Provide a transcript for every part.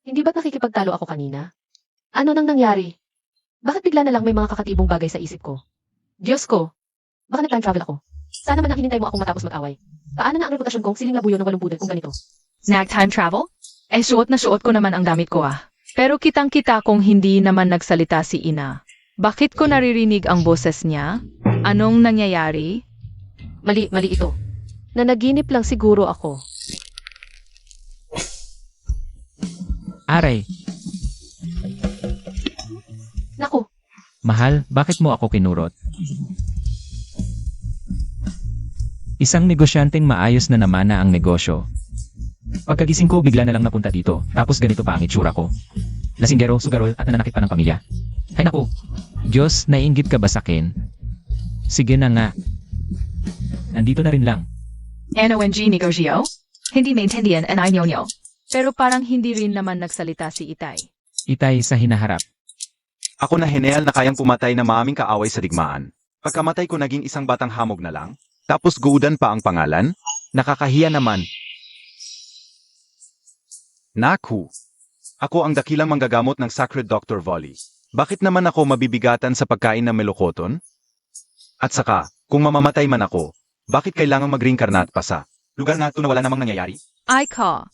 Hindi ba't nakikipagtalo ako kanina? Ano nang nangyari? Bakit bigla na lang may mga kakatibong bagay sa isip ko? Diyos ko! Baka nag-time travel ako. Sana man hinintay mo akong matapos mag-away. Paano na ang reputasyon kong siling labuyo ng walang pudel kung ganito? Nag-time travel? Suot na suot ko naman ang damit ko ah. Pero kitang-kita kung hindi naman nagsalita si Ina. Bakit ko naririnig ang boses niya? Anong nangyayari? Mali ito. Nanaginip lang siguro ako. Aray, Naku, mahal, bakit mo ako kinurot? Isang negosyanteng maayos na namana ang negosyo. Pagkagising ko, bigla na lang napunta dito, tapos ganito pa ang itsura ko. Lasinggero, sugarol, at nananakit pa ng pamilya. Ay naku, Diyos, naiinggit ka ba sakin? Sige na nga. Nandito na rin lang. NONG negosyo? Hindi maintindihan ang inyo. Pero parang hindi rin naman nagsalita si Itay. Itay sa hinaharap. Ako na Heneal na kayang pumatay na maaming kaaway sa digmaan. Pagkamatay ko naging isang batang hamog na lang. Tapos guudan pa ang pangalan? Nakakahiya naman. Naku! Ako ang dakilang manggagamot ng Sacred Dr. Volley. Bakit naman ako mabibigatan sa pagkain ng melokoton? At saka, kung mamamatay man ako, bakit kailangang mag-reincarnate pa sa lugar na ito na wala namang nangyayari? Ay ka!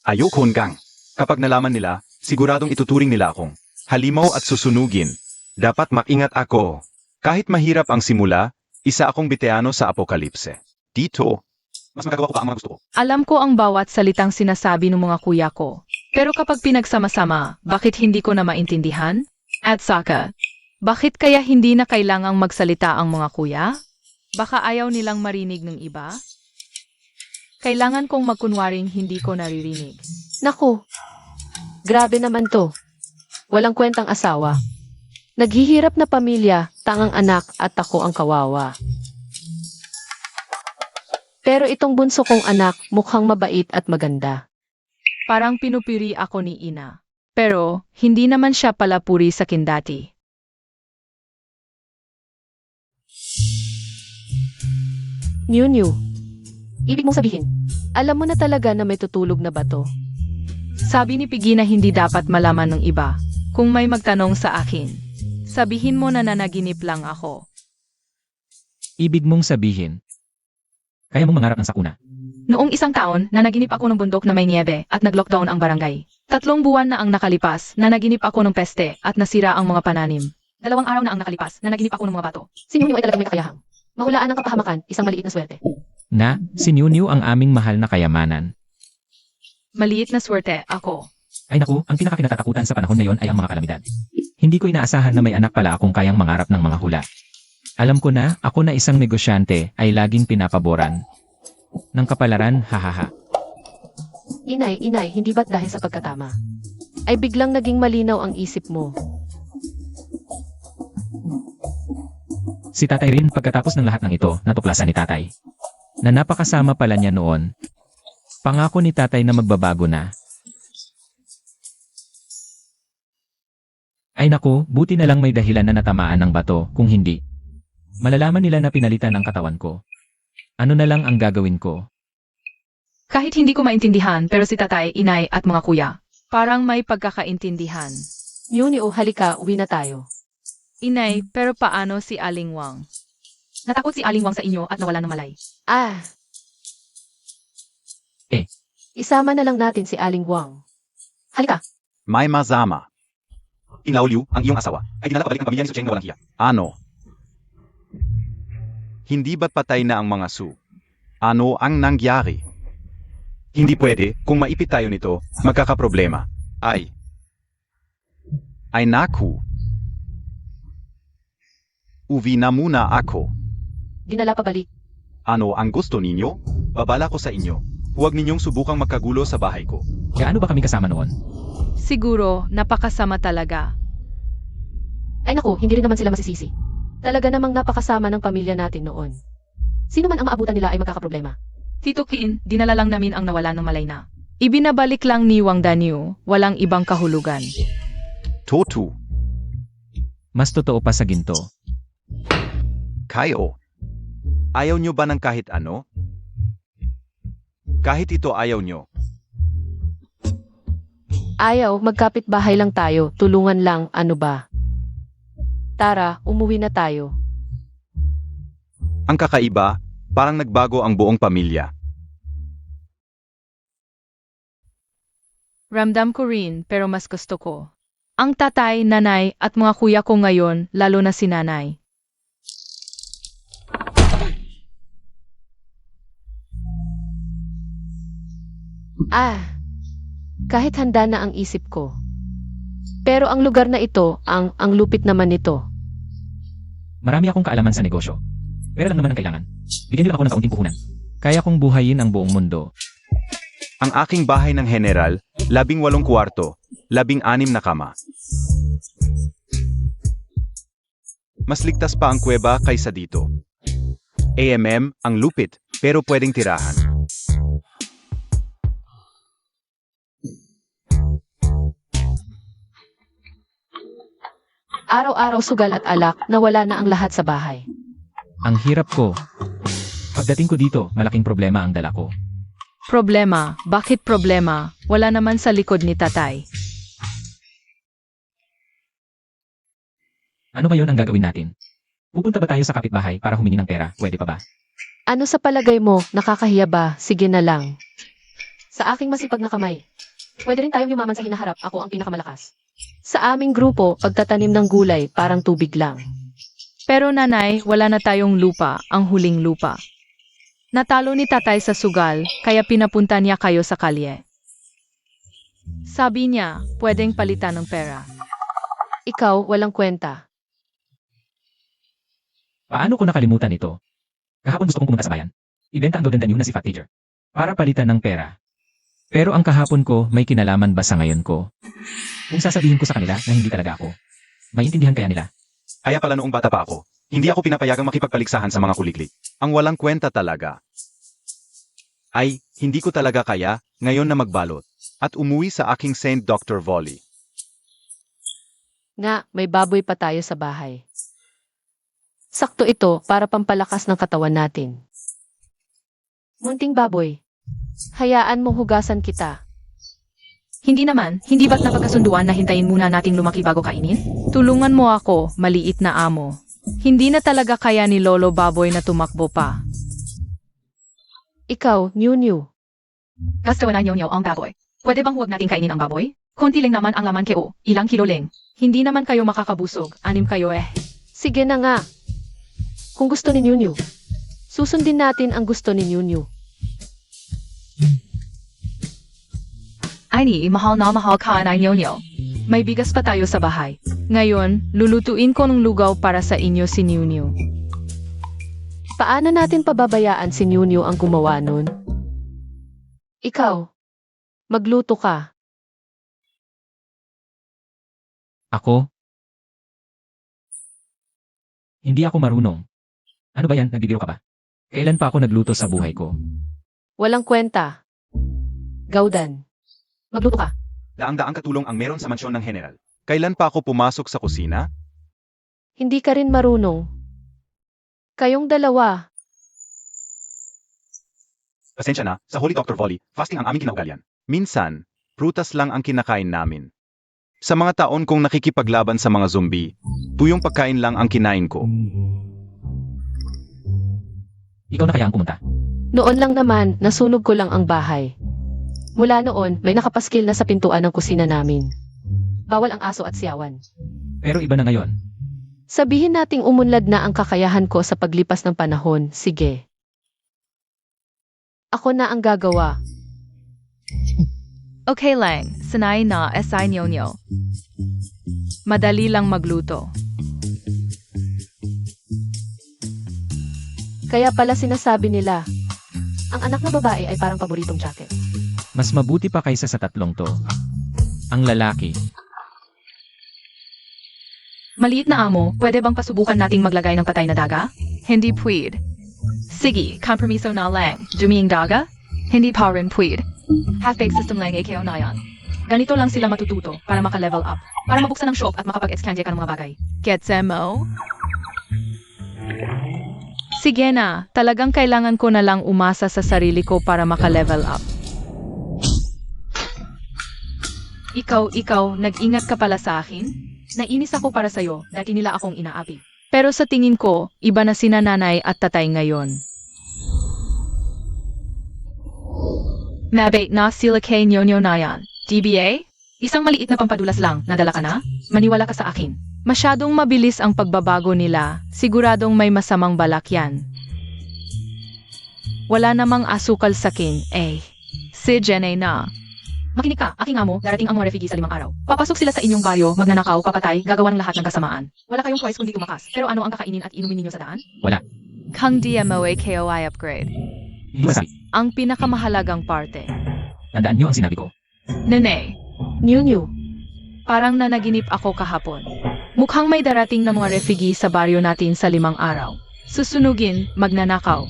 Ayoko hanggang. Kapag nalaman nila, siguradong ituturing nila akong halimaw at susunugin. Dapat maingat ako. Kahit mahirap ang simula, isa akong biteano sa apokalipse. Dito, mas magagawa ko pa ang mga gusto ko. Alam ko ang bawat salitang sinasabi ng mga kuya ko. Pero kapag pinagsama-sama, bakit hindi ko na maintindihan? At saka, bakit kaya hindi na kailangang magsalita ang mga kuya? Baka ayaw nilang marinig ng iba? Kailangan kong magkunwaring hindi ko naririnig. naku. Grabe naman to. Walang kwentang asawa. Naghihirap na pamilya, tangang anak at ako ang kawawa. Pero itong bunso kong anak mukhang mabait at maganda. Parang pinupiri ako ni Ina. Pero, hindi naman siya pala puri sa kindati. New. Ibig mong sabihin, alam mo na talaga na may tutulog na bato. Sabi ni Piggy na hindi dapat malaman ng iba. Kung may magtanong sa akin, sabihin mo na nanaginip lang ako. Ibig mong sabihin, kaya mong mangarap ng sakuna. Noong isang taon, nanaginip ako ng bundok na may niebe at nag-lockdown ang barangay. 3 buwan na ang nakalipas, nanaginip ako ng peste at nasira ang mga pananim. 2 araw na ang nakalipas, nanaginip ako ng mga bato. Si New ay talagang may kakayahang. Mahulaan ang kapahamakan, isang maliit na swerte. Na, si Niu ang aming mahal na kayamanan. Maliit na swerte ako. Ay naku, ang pinakakinatatakutan sa panahon na yon ay ang mga kalamidad. Hindi ko inaasahan na may anak pala akong kayang mangarap ng mga hula. Alam ko na, ako na isang negosyante ay laging pinapaboran ng kapalaran, hahaha. Inay, hindi ba't dahil sa pagkatama? Ay biglang naging malinaw ang isip mo. Si tatay rin pagkatapos ng lahat ng ito, natuklasan ni tatay na napakasama pala niya noon. Pangako ni tatay na magbabago na. Ay naku, buti na lang may dahilan na natamaan ng bato, kung hindi. Malalaman nila na pinalitan ang katawan ko. Ano na lang ang gagawin ko? Kahit hindi ko maintindihan, pero si tatay, inay at mga kuya, parang may pagkakaintindihan. New, halika, uwi na tayo. Inay, pero paano si Aling Wang? Natakot si Aling Wang sa inyo at nawala ng malay. Ah. Isama na lang natin si Aling Wang. Halika. May mazama. Inaulyo, ang iyong asawa, ay dinala pabalik ng pamilya ni Su Cheng na walang hiya. Ano? Hindi ba't patay na ang mga Su? Ano ang nangyari? Hindi pwede, kung maipit tayo nito, magkakaproblema. Ay naku. Uwi na muna ako. Dinala pabalik. Ano ang gusto ninyo? Babala ko sa inyo. Huwag ninyong subukang magkagulo sa bahay ko. Gaano ba kami kasama noon? Siguro, napakasama talaga. Ay naku, hindi rin naman sila masisisi. Talaga namang napakasama ng pamilya natin noon. Sino man ang maabutan nila ay magkakaproblema. Tito Kin, dinala lang namin ang nawala ng malay na. Ibinabalik lang ni Wang Danyu, walang ibang kahulugan. Totu, Mas totoo pa sa ginto. kayo. Ayaw nyo ba ng kahit ano? Kahit ito ayaw nyo. Ayaw, magkapit-bahay lang tayo, tulungan lang, ano ba? Tara, umuwi na tayo. Ang kakaiba, parang nagbago ang buong pamilya. Ramdam ko rin, pero mas gusto ko. Ang tatay, nanay, at mga kuya ko ngayon, lalo na si nanay. Kahit handa na ang isip ko. Pero ang lugar na ito, ang lupit naman nito. Marami akong kaalaman sa negosyo. Pero lang naman ang kailangan. Bigyan niyo lang ako ng kaunting puhunan. Kaya kong buhayin ang buong mundo. Ang aking bahay ng general, 18 kwarto, 16 na kama. Mas ligtas pa ang kuweba kaysa dito. ang lupit, pero pwedeng tirahan. Araw-araw sugal at alak, nawala na ang lahat sa bahay. Ang hirap ko. Pagdating ko dito, malaking problema ang dala ko. Problema? Bakit problema? Wala naman sa likod ni tatay. Ano ba yon ang gagawin natin? Pupunta ba tayo sa kapitbahay para humingi ng pera? Pwede pa ba? Ano sa palagay mo, nakakahiya ba? Sige na lang. Sa aking masipag na kamay. Pwede rin tayong yumaman sa hinaharap, ako ang pinakamalakas. Sa aming grupo, pagtatanim ng gulay, parang tubig lang. Pero nanay, wala na tayong lupa, ang huling lupa. Natalo ni tatay sa sugal, kaya pinapunta niya kayo sa kalye. Sabi niya, pwedeng palitan ng pera. Ikaw, walang kwenta. Paano ko nakalimutan ito? Kahapon gusto kong pumunta sa bayan. Ibenta ang Golden Danube na si Fat Teacher. Para palitan ng pera. Pero ang kahapon ko, may kinalaman ba sa ngayon ko? Kung sasabihin ko sa kanila na hindi talaga ako, maintindihan kaya nila? Kaya pala noong bata pa ako, hindi ako pinapayagang makipagpaligsahan sa mga kuliglig. Ang walang kwenta talaga. Ay, hindi ko talaga kaya, ngayon na magbalot, at umuwi sa aking Saint Dr. Volley. Nga, may baboy pa tayo sa bahay. Sakto ito para pampalakas ng katawan natin. Munting baboy, hayaan mo hugasan kita. Hindi naman, hindi ba't napagkasunduan na hintayin muna nating lumaki bago kainin? Tulungan mo ako, maliit na amo. Hindi na talaga kaya ni Lolo Baboy na tumakbo pa. Ikaw, New. Gastawa na niyo ang baboy. Pwede bang huwag nating kainin ang baboy? Konti lang naman ang laman keo, ilang kilo lang. Hindi naman kayo makakabusog, 6 kayo eh. Sige na nga. Kung gusto ni New, susundin natin ang gusto ni New. Ay ni, mahal na mahal ka na niyo. May bigas pa tayo sa bahay. Ngayon, lulutuin ko ng lugaw para sa inyo si New. Paano natin pababayaan si New ang gumawa nun? Ikaw, magluto ka. Ako? Hindi ako marunong. Ano ba yan? Nagbibiro ka ba? Kailan pa ako nagluto sa buhay ko? Walang kwenta. Gaudan, magluto ka. Daang-daang katulong ang meron sa mansyon ng general. Kailan pa ako pumasok sa kusina? Hindi ka rin marunong. Kayong dalawa. Pasensya na, sa Holy Dr. Volley, fasting ang aming kinaugalian. Minsan, prutas lang ang kinakain namin. Sa mga taon kong nakikipaglaban sa mga zombie, tuyong pagkain lang ang kinain ko. Ikaw na kaya ang pumunta? Noon lang naman, nasunog ko lang ang bahay. Mula noon, may nakapaskil na sa pintuan ng kusina namin. Bawal ang aso at siyawan. Pero iba na ngayon. Sabihin nating umunlad na ang kakayahan ko sa paglipas ng panahon, sige. Ako na ang gagawa. Okay lang, sanay na assign niyo. Madali lang magluto. Kaya pala sinasabi nila, ang anak na babae ay parang paboritong jacket. Mas mabuti pa kaysa sa tatlong to. Ang lalaki. Maliit na amo, pwede bang pasubukan nating maglagay ng patay na daga? Hindi pwede. Sige, kompromiso na lang. Duming daga? Hindi pa rin pwede. Half-baked system lang AKO na yan. Ganito lang sila matututo para maka-level up. Para mabuksan ng shop at makapag-expand ka ng mga bagay. Gets mo? Sige na, talagang kailangan ko na lang umasa sa sarili ko para maka-level up. Ikaw, nag-ingat ka pala sa akin? Nainis ako para sa'yo, dati nila akong inaapi. Pero sa tingin ko, iba na sina nanay at tatay ngayon. Mabait na sila kay Nyonyo na yan. DBA? Isang maliit na pampadulas lang, nadala ka na? Maniwala ka sa akin. Masyadong mabilis ang pagbabago nila, siguradong may masamang balak yan. Wala namang asukal sa king, eh. Si Jenny na. Makinig ka, aking amo, darating ang mga refugee sa 5 araw. Papasok sila sa inyong baryo, magnanakaw, papatay, gagawa ng lahat ng kasamaan. Wala kayong choice kundi tumakas. Pero ano ang kakainin at inumin ninyo sa daan? Wala. Kang DMOA KOI upgrade. Hindi masabi. Ang pinakamahalagang parte. Tandaan niyo ang sinabi ko. Nene, New. parang nanaginip ako kahapon. Mukhang may darating na mga refugee sa baryo natin sa 5 araw. Susunugin, magnanakaw.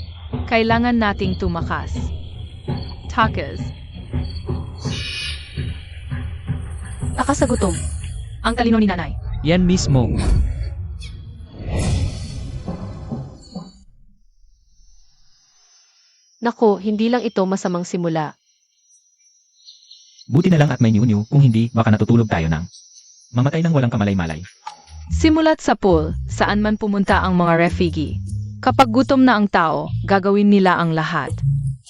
Kailangan nating tumakas. Takas. Takas sa gutom. Ang talino ni nanay. Yan mismo. Nako, hindi lang ito masamang simula. Buti na lang at may niyo, kung hindi, baka natutulog tayo ng mamatay ng walang kamalay-malay. Simulat sa pool, saan man pumunta ang mga refugee. Kapag gutom na ang tao, gagawin nila ang lahat.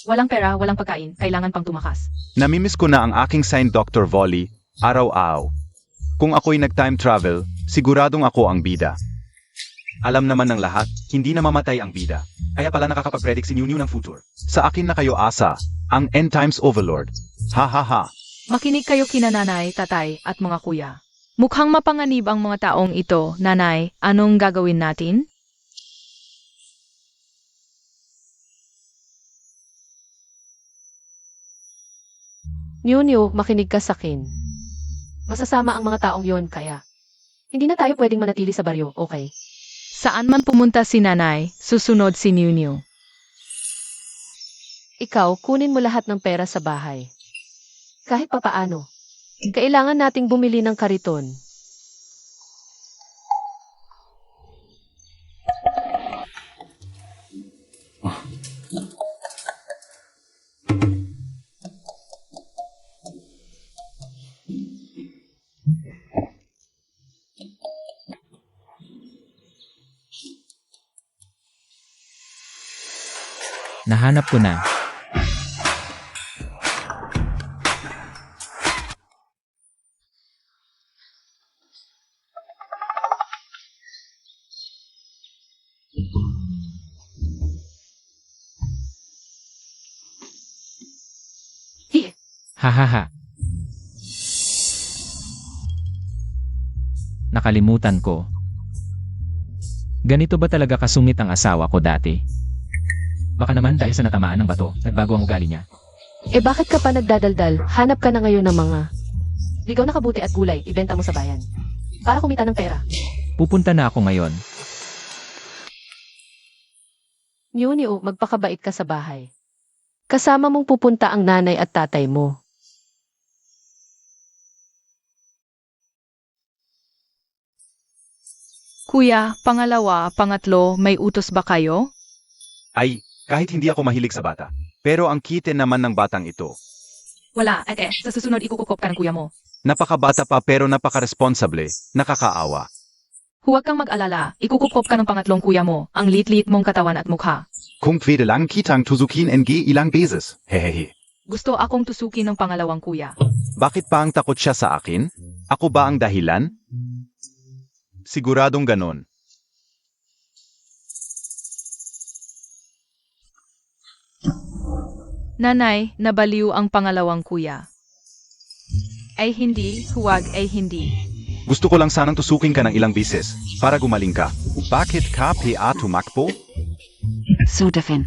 Walang pera, walang pagkain, kailangan pang tumakas. Namimiss ko na ang aking signed Dr. Volley, araw-araw. Kung ako'y nag-time travel, siguradong ako ang bida. Alam naman ng lahat, hindi na mamatay ang bida. Kaya pala nakakapag-predict si New ng future. Sa akin na kayo asa, ang end times overlord. Ha ha ha. Makinig kayo kina nanay, tatay, at mga kuya. Mukhang mapanganib ang mga taong ito. Nanay, anong gagawin natin? New, makinig ka sa akin. Masasama ang mga taong yon kaya. Hindi na tayo pwedeng manatili sa baryo, okay? Saan man pumunta si nanay, susunod si New. Ikaw, kunin mo lahat ng pera sa bahay. Kahit papaano. Kailangan nating bumili ng kariton. Nahanap ko na. Hahaha. Nakalimutan ko. Ganito ba talaga kasungit ang asawa ko dati? Baka naman dahil sa natamaan ng bato, nagbago ang ugali niya. Eh bakit ka pa nagdadaldal? Hanap ka na ngayon ng mga ligaw na kabuti at gulay, ibenta mo sa bayan. Para kumita ng pera. Pupunta na ako ngayon. New, magpakabait ka sa bahay. Kasama mong pupunta ang nanay at tatay mo. Kuya, pangalawa, pangatlo, may utos ba kayo? Ay, kahit hindi ako mahilig sa bata. Pero ang kite naman ng batang ito. Wala, ate, sa susunod ikukukop ka ng kuya mo. Napakabata pa pero napaka-responsable, nakakaawa. Huwag kang mag-alala, ikukukop ka ng pangatlong kuya mo, ang liit-liit mong katawan at mukha. Kung pwede lang kitang tusukin NG ilang beses. Hehehe. Gusto akong tusukin ng pangalawang kuya. Bakit pa ang takot siya sa akin? Ako ba ang dahilan? Siguradong ganon. Nanay, nabaliw ang pangalawang kuya. Ay hindi, huwag ay hindi. Gusto ko lang sanang tusukin ka ng ilang beses para gumaling ka. Bakit ka pa tumakbo? Sudafin,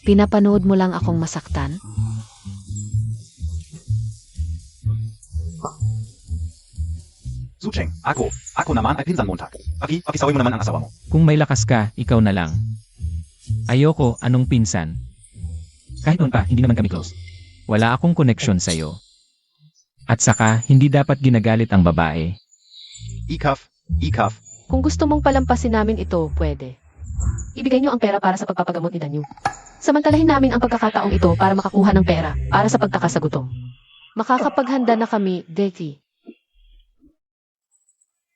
pinapanood mo lang akong masaktan? Zucheng, ako naman ay pinsan Montag. Pakisaway mo naman ang asawa mo. Kung may lakas ka, ikaw na lang. Ayoko, anong pinsan? Kahit noon pa, hindi naman kami close. Wala akong koneksyon sa'yo. At saka, hindi dapat ginagalit ang babae. Ikaf. Kung gusto mong palampasin namin ito, pwede. Ibigay niyo ang pera para sa pagpapagamot ni Danyu. Samantalahin namin ang pagkakataong ito para makakuha ng pera para sa pagtakas sa gutom. Makakapaghanda na kami, Deki.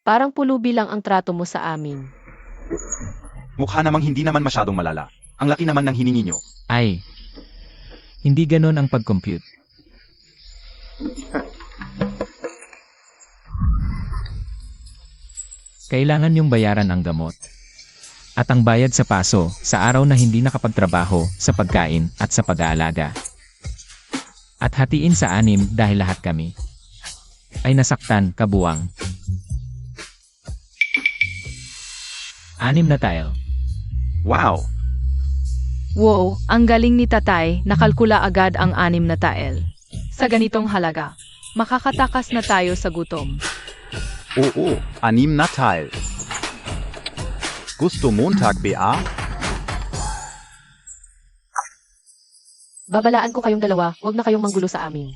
Parang pulubi lang ang trato mo sa amin. Mukha namang hindi naman masyadong malala. Ang laki naman ng hiningi nyo. Ay, hindi ganon ang pag-compute. Kailangan niyong bayaran ang gamot. At ang bayad sa paso sa araw na hindi nakapagtrabaho sa pagkain at sa pag-aalaga. At hatiin sa 6 dahil lahat kami ay nasaktan kabuwang. 6 na tile. Wow! Wow, ang galing ni tatay, nakalkula agad ang 6 na tael. Sa ganitong halaga, makakatakas na tayo sa gutom. Oo, 6 na tile. Gusto Montag BA? Babalaan ko kayong dalawa, huwag na kayong manggulo sa amin.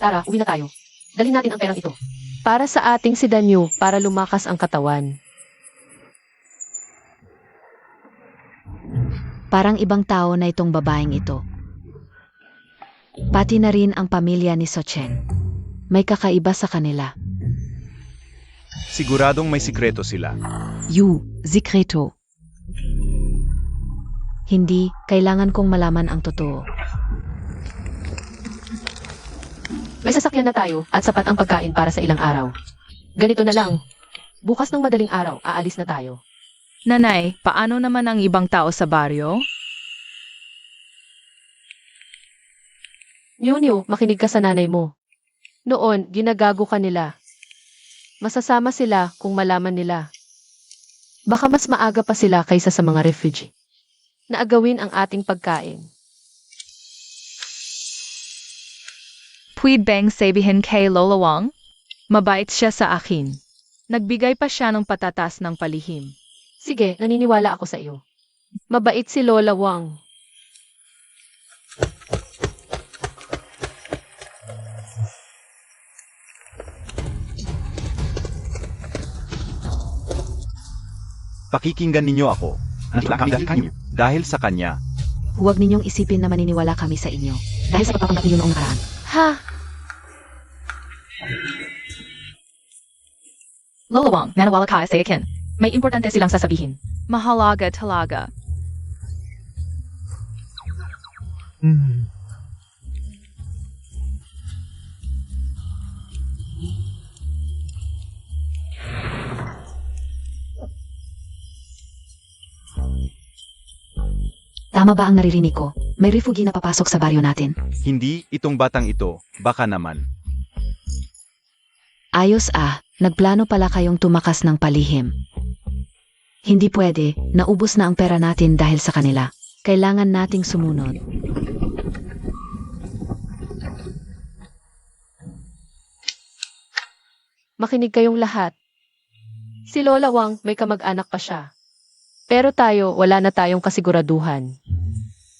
Tara, uwi na tayo. Dalhin natin ang perang ito. Para sa ating si Danyu, para lumakas ang katawan. Parang ibang tao na itong babaeng ito. Pati na rin ang pamilya ni Sochen. May kakaiba sa kanila. Siguradong may sikreto sila. Sikreto. Hindi, kailangan kong malaman ang totoo. May sasakyan na tayo at sapat ang pagkain para sa ilang araw. Ganito na lang. Bukas ng madaling araw, aalis na tayo. Nanay, paano naman ang ibang tao sa baryo? Nyunyu, makinig ka sa nanay mo. Noon, ginagago ka nila. Masasama sila kung malaman nila. Baka mas maaga pa sila kaysa sa mga refugee. Naagawin ang ating pagkain. Pwede bang sabihin kay Lola Wang? Mabait siya sa akin. Nagbigay pa siya ng patatas ng palihim. Sige, naniniwala ako sa iyo. Mabait si Lola Wang. Pakikinggan ninyo ako. Dahil sa kanya, Huwag ninyong isipin na maniniwala kami sa inyo. Dahil sa pagpapanggap niyo noong nakaraan. Ha? Lola Wang, nanawala ka sa akin. May importante silang sasabihin. Mahalaga talaga. Tama ba ang naririnig ko? May refugee na papasok sa baryo natin. hindi itong batang ito, baka naman. Ayos nagplano pala kayong tumakas ng palihim. Hindi pwede, naubos na ang pera natin dahil sa kanila. Kailangan nating sumunod. Makinig kayong lahat. Si Lola Wang may kamag-anak pa siya. Pero tayo, wala na tayong kasiguraduhan.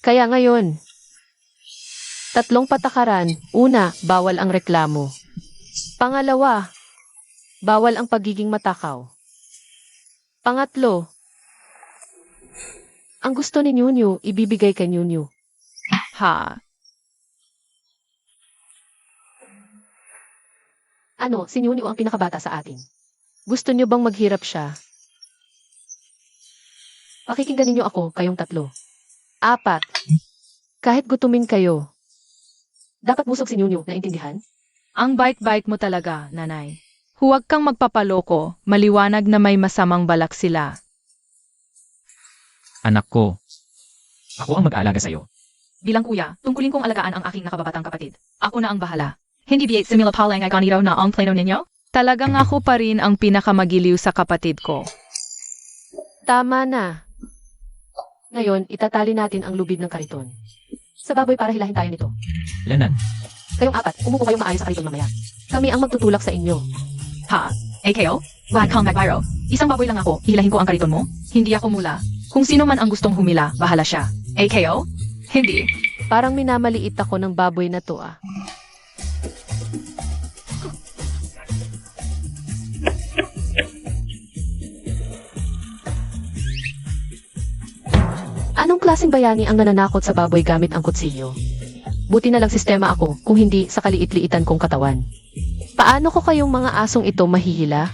Kaya ngayon, 3 patakaran. Una, bawal ang reklamo. Pangalawa, bawal ang pagiging matakaw. Pangatlo, ang gusto ni Nyunyu, ibibigay kay Nyunyu. Ha? Ano, si Nyunyu ang pinakabata sa atin. Gusto niyo bang maghirap siya? Pakikinggan ninyo ako, kayong 3. 4. Kahit gutumin kayo, dapat busog si Nyunyu, naintindihan? Ang bait-bait mo talaga, nanay. Huwag kang magpapaloko, maliwanag na may masamang balak sila. Anak ko, ako ang mag-aalaga sa'yo. Bilang kuya, tungkulin kong alagaan ang aking nakababatang kapatid. Ako na ang bahala. Hindi biyait simila palang aganiro na ang plano ninyo? Talagang ako pa rin ang pinakamagiliw sa kapatid ko. Tama na. Ngayon, itatali natin ang lubid ng kariton. Sa baboy para hilahin tayo nito. Lanan, Kayong 4, umupo kayong maayos sa kariton mamaya. Kami ang magtutulak sa inyo. Ha? AKO? Wag kang magbiro. Isang baboy lang ako, hilahin ko ang kariton mo? Hindi ako mula. Kung sino man ang gustong humila, bahala siya. AKO? Hindi. Parang minamaliit ako ng baboy na to klaseng bayani ang nananakot sa baboy gamit ang kutsilyo? Buti na lang sistema ako, kung hindi sa kaliit-liitan kong katawan. Paano ko kayong mga asong ito mahihila?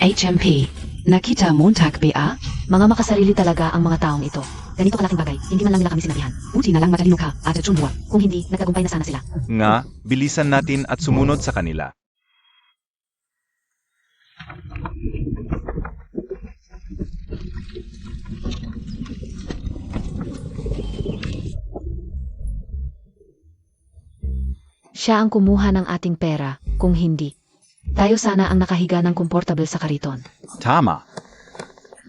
HMP. Nakita Montag ba? Mga makasarili talaga ang mga taong ito. Ganito kalaking bagay, hindi man lang nila kami sinabihan. Buti na lang matalino ka at Chunhua. Kung hindi, nagtagumpay na sana sila. Nga, bilisan natin at sumunod sa kanila. Siya ang kumuha ng ating pera, kung hindi. Tayo sana ang nakahiga ng komportable sa kariton. Tama.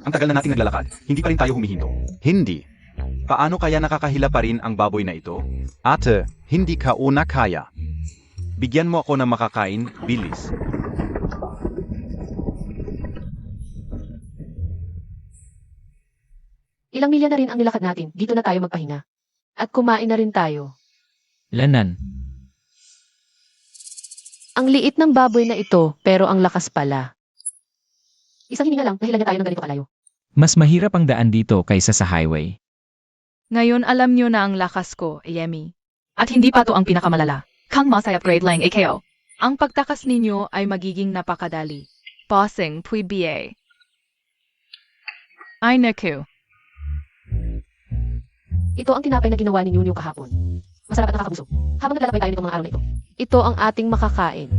Ang tagal na nating naglalakad, hindi pa rin tayo humihinto. Hindi. Paano kaya nakakahila pa rin ang baboy na ito? Ate, hindi ka una kaya. Bigyan mo ako ng makakain, bilis. Ilang milya na rin ang nilakad natin, dito na tayo magpahinga. At kumain na rin tayo. Lanan, Ang liit ng baboy na ito, pero ang lakas pala. Isang hininga lang, nahilan niya tayo ng ganito kalayo. mas mahirap ang daan dito kaysa sa highway. Ngayon alam nyo na ang lakas ko, Yemi. At hindi pa to ang pinakamalala. Kang masay upgrade lang AKO. Ang pagtakas ninyo ay magiging napakadali. Bossing, pui BA. Ay naku. Ito ang tinapay na ginawa ni Nunyo kahapon. Masarap at nakakabusog. Habang naglalakbay tayo nitong mga araw na ito. Ito ang ating makakain.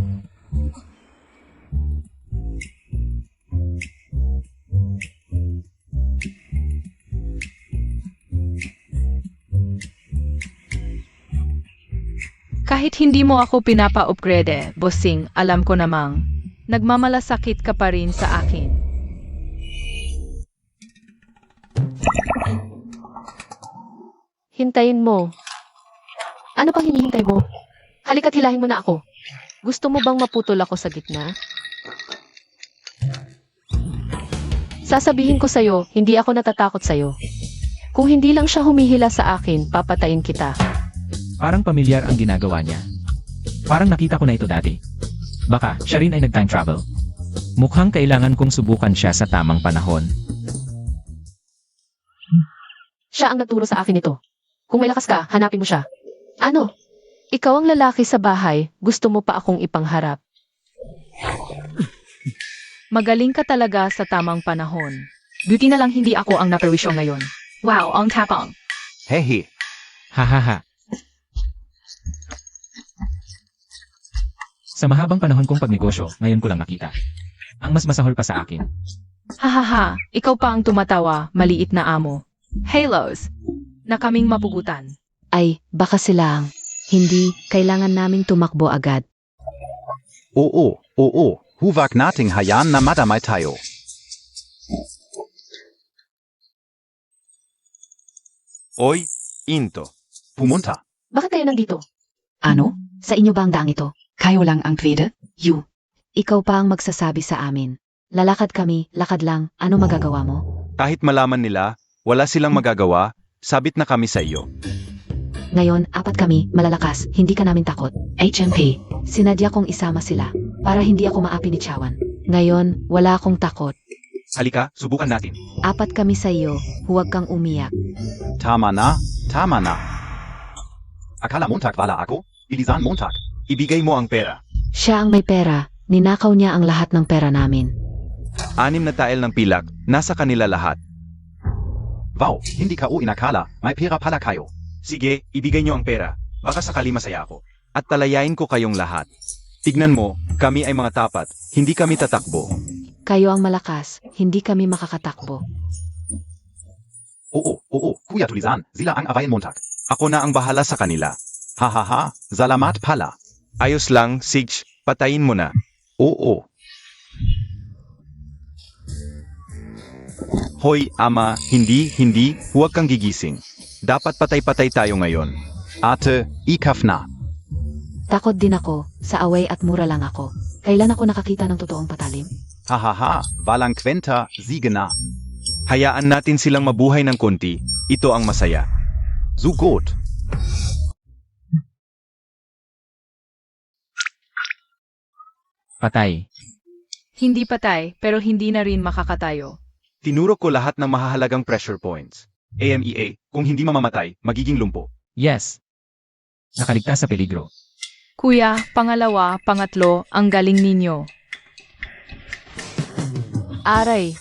Kahit hindi mo ako pinapa-upgrade, bossing, alam ko namang, nagmamalasakit ka pa rin sa akin. Hintayin mo. Ano pang hinihintay mo? Halika't hilahin mo na ako. Gusto mo bang maputol ako sa gitna? Sasabihin ko sa'yo, hindi ako natatakot sa'yo. Kung hindi lang siya humihila sa akin, papatayin kita. Parang pamilyar ang ginagawa niya. Parang nakita ko na ito dati. Baka, siya rin ay nag-time travel. Mukhang kailangan kong subukan siya sa tamang panahon. Siya ang nagturo sa akin ito. Kung may lakas ka, hanapin mo siya. Ano? Ikaw ang lalaki sa bahay, gusto mo pa akong ipangharap. Magaling ka talaga sa tamang panahon. Buti na lang hindi ako ang naperwisyo ngayon. Wow, ang tapang. Hehe. Hahaha. Sa mahabang panahon kong pagnegosyo, ngayon ko lang nakita. Ang mas masahol pa sa akin. Hahaha, ikaw pa ang tumatawa, maliit na amo. Halos, na kaming mapugutan. Ay, baka sila ang. Hindi, kailangan naming tumakbo agad. Oo. Huwag nating hayaan na madamay tayo. Oy, Into. Pumunta. Bakit kayo nandito? Ano? Sa inyo ba ang daang ito? Kayo lang ang pwede? You. Ikaw pa ang magsasabi sa amin. Lalakad kami, lakad lang, ano magagawa mo? Kahit malaman nila, wala silang magagawa, sabit na kami sa iyo. Ngayon, 4 kami, malalakas, hindi ka namin takot. HMP, sinadya kong isama sila, para hindi ako maapi ni Chawan. Ngayon, wala akong takot. Halika, subukan natin. 4 kami sa iyo, huwag kang umiyak. Tama na. Akala Montag wala ako? Bilisan Montag. Ibigay mo ang pera. Siya ang may pera, ninakaw niya ang lahat ng pera namin. 6 na tael ng pilak, nasa kanila lahat. Wow, hindi ka inakala, may pera pala kayo. Sige, ibigay niyo ang pera. Baka sakali masaya ako. At talayain ko kayong lahat. Tignan mo, kami ay mga tapat, hindi kami tatakbo. Kayo ang malakas, hindi kami makakatakbo. Oo, Kuya Tulisan, sila ang awayin Montag. Ako na ang bahala sa kanila. Hahaha, salamat pala. Ayos lang, Sige, patayin mo na. Oo. Hoy, ama, hindi, huwag kang gigising. Dapat patay-patay tayo ngayon. Ate, ikaf na. Takot din ako, sa away at mura lang ako. Kailan ako nakakita ng totoong patalim? Hahaha, walang kwenta, sige na. Hayaan natin silang mabuhay ng konti. Ito ang masaya. Zugot. Patay. Hindi patay, pero hindi na rin makakatayo. Tinuro ko lahat ng mahahalagang pressure points. AMEA, kung hindi mamamatay, magiging lumpo. Yes. Nakaligtas sa peligro. Kuya, pangalawa, pangatlo, ang galing ninyo. Aray,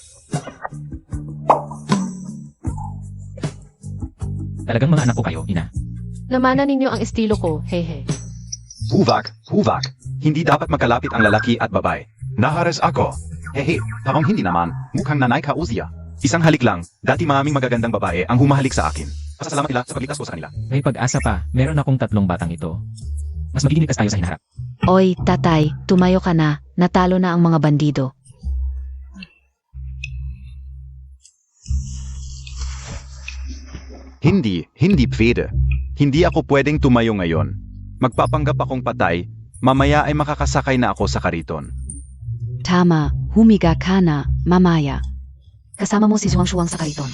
Talagang mga anak ko kayo, ina. namana ninyo ang estilo ko, hehe. Huvak, huvak. Hindi dapat magkalapit ang lalaki at babae. Naharas ako. Hehe, parang hindi naman. Mukhang nanay ka, Uzia. Isang halik lang, dati maraming magagandang babae ang humahalik sa akin. Pasasalamat nila sa pagligtas ko sa kanila. May pag-asa pa, meron akong 3 batang ito. Mas magiging ligtas tayo sa hinaharap. Oy, tatay, tumayo ka na. Natalo na ang mga bandido. Hindi pwede. Hindi ako pwedeng tumayo ngayon. Magpapanggap akong patay, mamaya ay makakasakay na ako sa kariton. Tama, humiga ka na, mamaya. Kasama mo si Suwang-Suwang sa kariton.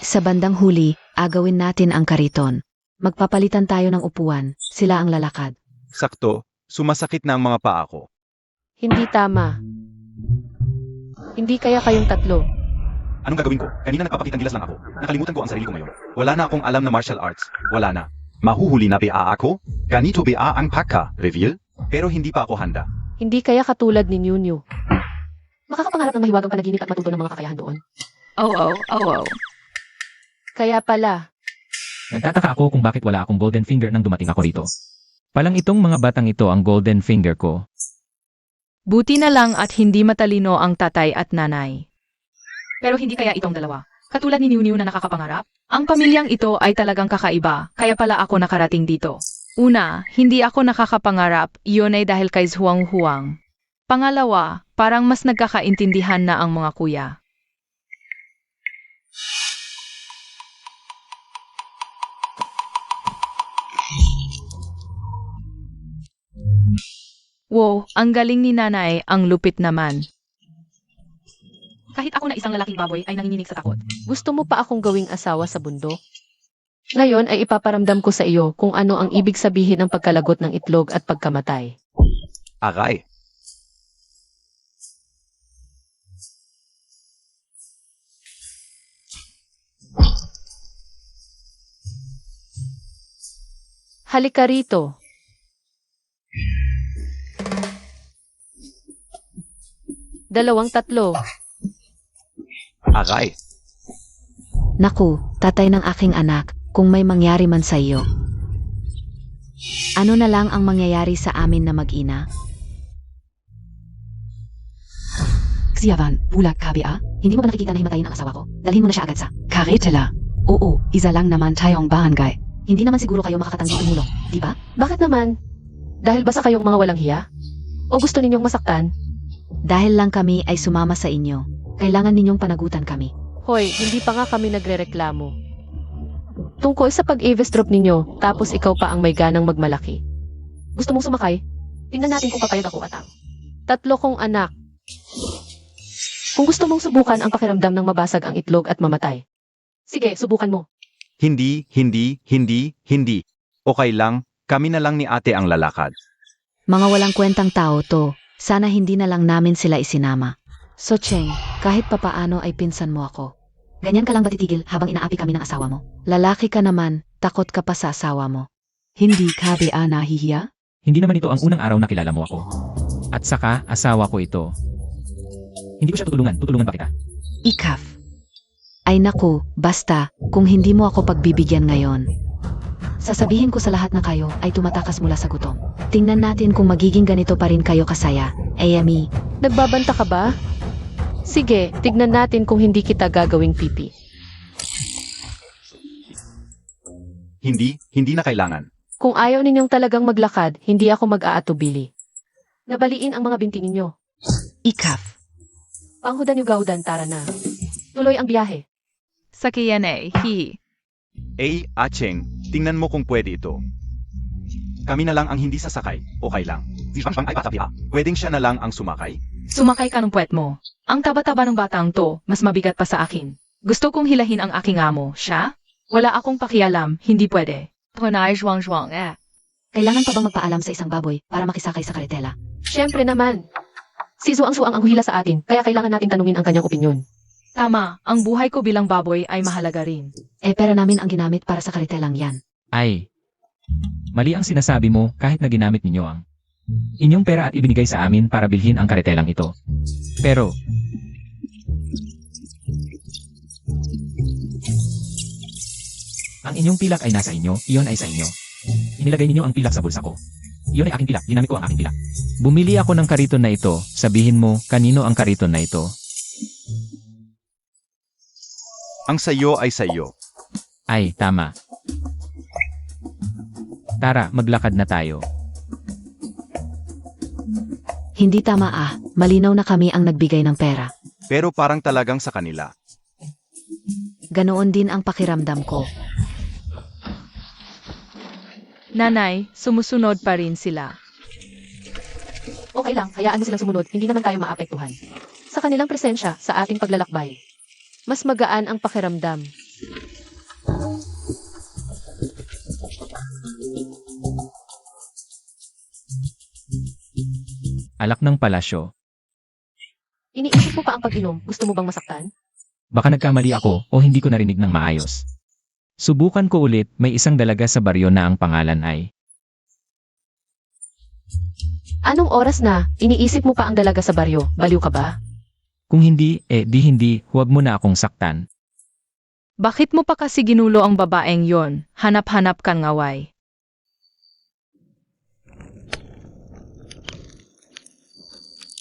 Sa bandang huli, agawin natin ang kariton. Magpapalitan tayo ng upuan, sila ang lalakad. Sakto, sumasakit na ang mga paa ko. Hindi tama. Hindi kaya kayong tatlo. Anong gagawin ko? Kanina nagpapakitang gilas lang ako. Nakalimutan ko ang sarili ko ngayon. Wala na akong alam na martial arts. Wala na. Mahuhuli na ba ako? Ganito ba ang pagka, reveal? Pero hindi pa ako handa. Hindi kaya katulad ni Nunyo. Makakapangarap ng mahiwagang panaginip at matuto ng mga kakayahan doon. Oh. Kaya pala, Nagtataka ako kung bakit wala akong golden finger nang dumating ako rito. Palang itong mga batang ito ang golden finger ko. Buti na lang at hindi matalino ang tatay at nanay. Pero hindi kaya itong dalawa. Katulad ni Niu na nakakapangarap, ang pamilyang ito ay talagang kakaiba, kaya pala ako nakarating dito. Una, hindi ako nakakapangarap, iyon ay dahil kay Huang. Pangalawa, parang mas nagkakaintindihan na ang mga kuya. Wow, ang galing ni nanay, ang lupit naman. Kahit ako na isang lalaking baboy ay nanginginig sa takot. gusto mo pa akong gawing asawa sa bundok? Ngayon ay ipaparamdam ko sa iyo kung ano ang ibig sabihin ng pagkalagot ng itlog at pagkamatay. Aray. Halika rito. Dalawang tatlo. Aray. Naku, tatay ng aking anak, kung may mangyari man sa iyo. Ano na lang ang mangyayari sa amin na mag-ina? Xiavan, bulag ka ba? Hindi mo ba nakikita na himatayin ang asawa ko? Dalhin mo na siya agad sa karetela. Oo, isa lang naman tayong barangay. Hindi naman siguro kayo makakatanggi tumulong, di ba? Bakit naman? Dahil ba sa kayong mga walang hiya? O gusto ninyong masaktan? Dahil lang kami ay sumama sa inyo. Kailangan ninyong panagutan kami. Hoy, hindi pa nga kami nagrereklamo. Tungkol sa pag-eavesdrop ninyo, tapos ikaw pa ang may ganang magmalaki. Gusto mong sumakay? Tingnan natin kung papayag ako at ang 3 kong anak. Kung gusto mong subukan ang pakiramdam ng mabasag ang itlog at mamatay. Sige, subukan mo. Hindi. Okay lang, kami na lang ni ate ang lalakad. Mga walang kwentang tao to. Sana hindi na lang namin sila isinama. So Cheng, kahit papaano ay pinsan mo ako. Ganyan ka lang ba titigil habang inaapi kami ng asawa mo? Lalaki ka naman, takot ka pa sa asawa mo. Hindi ka ba nahihiya? Hindi naman ito ang unang araw na kilala mo ako. At saka, asawa ko ito. Hindi ko siya tutulungan pa kita. Ikaf. Ay naku, basta, kung hindi mo ako pagbibigyan ngayon. Sasabihin ko sa lahat na kayo ay tumatakas mula sa gutom. Tingnan natin kung magiging ganito pa rin kayo kasaya. Amy, Nagbabanta ka ba? Sige, tignan natin kung hindi kita gagawing pipi. Hindi na kailangan. Kung ayaw ninyong talagang maglakad, hindi ako mag-aatubili. Nabaliin ang mga binti ninyo. Ikaf. Panghudan yung gaudan, tara na. Tuloy ang biyahe. Sakyan eh, hi. Acheng, tingnan mo kung pwede ito. Kami na lang ang hindi sasakay, okay lang. Si Fang ay bata pa. Pwedeng siya na lang ang sumakay? Sumakay ka ng puwet mo. Ang taba-taba ng batang to, mas mabigat pa sa akin. Gusto kong hilahin ang aking amo, siya? Wala akong pakialam, hindi pwede. Tunay juang eh. Kailangan pa bang magpaalam sa isang baboy para makisakay sa karetela? Siyempre naman. Si Zuang-Zuang ang huhila sa atin, kaya kailangan natin tanungin ang kanyang opinyon. Tama, ang buhay ko bilang baboy ay mahalaga rin. Pera namin ang ginamit para sa karitelang yan. Ay, mali ang sinasabi mo kahit na ginamit ninyo ang inyong pera at ibinigay sa amin para bilhin ang karetelang ito. Pero, ang inyong pilak ay nasa inyo, iyon ay sa inyo. Inilagay ninyo ang pilak sa bulsa ko. Iyon ay aking pilak, ginamit ko ang aking pilak. Bumili ako ng kariton na ito, sabihin mo, kanino ang kariton na ito? Ang sayo ay sayo. Ay, tama. Tara, maglakad na tayo. Hindi tama malinaw na kami ang nagbigay ng pera. Pero parang talagang sa kanila. Ganoon din ang pakiramdam ko. Nanay, sumusunod pa rin sila. Okay lang, hayaan mo silang sumunod, hindi naman tayo maapektuhan. Sa kanilang presensya, sa ating paglalakbay. Mas magaan ang pakiramdam. Alak ng palasyo. Iniisip mo pa ang pag-inom, gusto mo bang masaktan? Baka nagkamali ako o hindi ko narinig ng maayos. Subukan ko ulit, may isang dalaga sa baryo na ang pangalan ay. Anong oras na? Iniisip mo pa ang dalaga sa baryo, baliw ka ba? Kung hindi, di hindi, huwag mo na akong saktan. Bakit mo pa kasi ginulo ang babaeng yon? Hanap-hanap kang ngaway.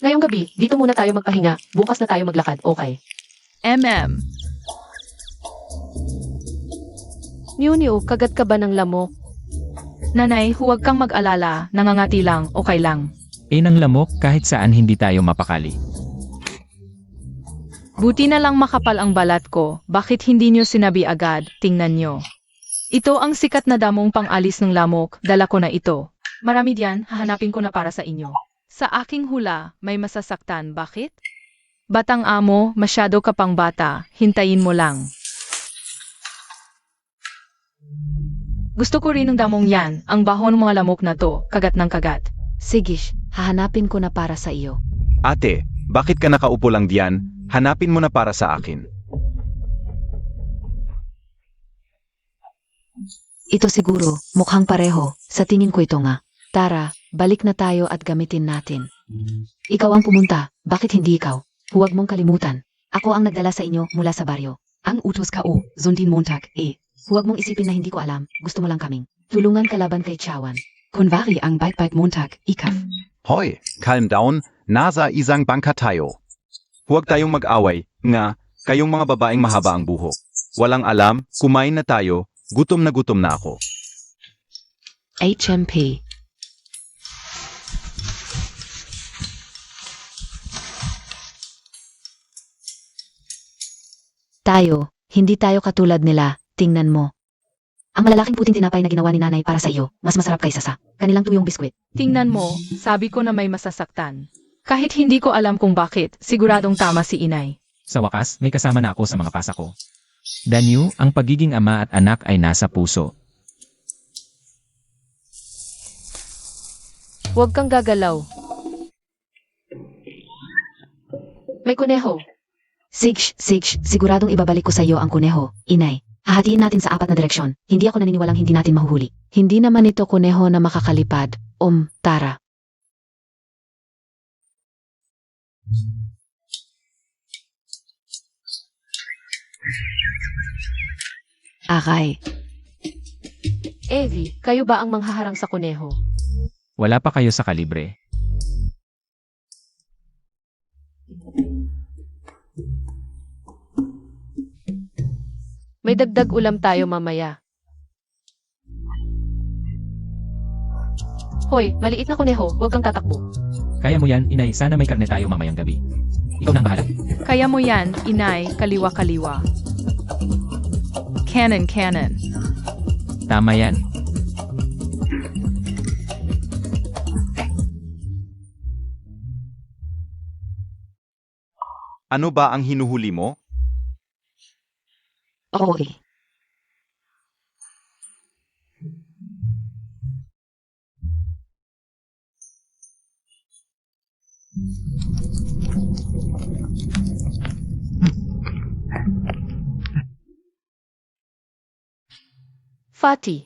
Ngayong gabi, dito muna tayo magpahinga, bukas na tayo maglakad, okay? Niyo, kagat ka ba ng lamok? Nanay, huwag kang mag-alala, nangangati lang, okay lang. Ng lamok kahit saan hindi tayo mapakali. Buti na lang makapal ang balat ko, bakit hindi nyo sinabi agad, tingnan nyo. Ito ang sikat na damong pang-alis ng lamok, dala ko na ito. Marami diyan, hahanapin ko na para sa inyo. Sa aking hula, may masasaktan, bakit? Batang amo, masyado ka pang bata, hintayin mo lang. Gusto ko rin ng damong yan, ang baho ng mga lamok na to, kagat ng kagat. Sige, hahanapin ko na para sa iyo. Ate, bakit ka nakaupo lang diyan? Hanapin mo na para sa akin. Ito siguro, mukhang pareho. Sa tingin ko ito nga. Tara, balik na tayo at gamitin natin. Ikaw ang pumunta, bakit hindi ikaw? Huwag mong kalimutan. Ako ang nagdala sa inyo mula sa baryo. Ang utos ka Zundin Montag, Huwag mong isipin na hindi ko alam, gusto mo lang kaming tulungan kalaban kay Chawan. Kunwari ang Bite Montag, ikaf. Hoy, calm down, nasa isang bangka tayo. Huwag tayong mag-away, nga, kayong mga babaeng mahaba ang buhok. Walang alam, kumain na tayo, gutom na ako. HMP. Hindi tayo katulad nila, tingnan mo. Ang malalaking puting tinapay na ginawa ni nanay para sa iyo, mas masarap kaysa sa kanilang tuyong biskwit. Tingnan mo, sabi ko na may masasaktan. Kahit hindi ko alam kung bakit, siguradong tama si inay. Sa wakas, may kasama na ako sa mga pasa ko. Danyu, ang pagiging ama at anak ay nasa puso. Huwag kang gagalaw. May kuneho. Siguradong ibabalik ko sa iyo ang kuneho, inay. Hahatiin natin sa 4 na direksyon. Hindi ako naniniwalang hindi natin mahuhuli. Hindi naman ito kuneho na makakalipad. Tara. Akay. Evie, kayo ba ang manghaharang sa kuneho? Wala pa kayo sa kalibre. May dagdag ulam tayo mamaya. Hoy, maliit na kuneho, huwag kang tatakbo. Kaya mo yan, inay, sana may karne tayo mamayang gabi. Ikaw nang bahala. Kaya mo yan, inay, kaliwa-kaliwa. Cannon. Tama yan. Ano ba ang hinuhuli mo? Okay. Fatih.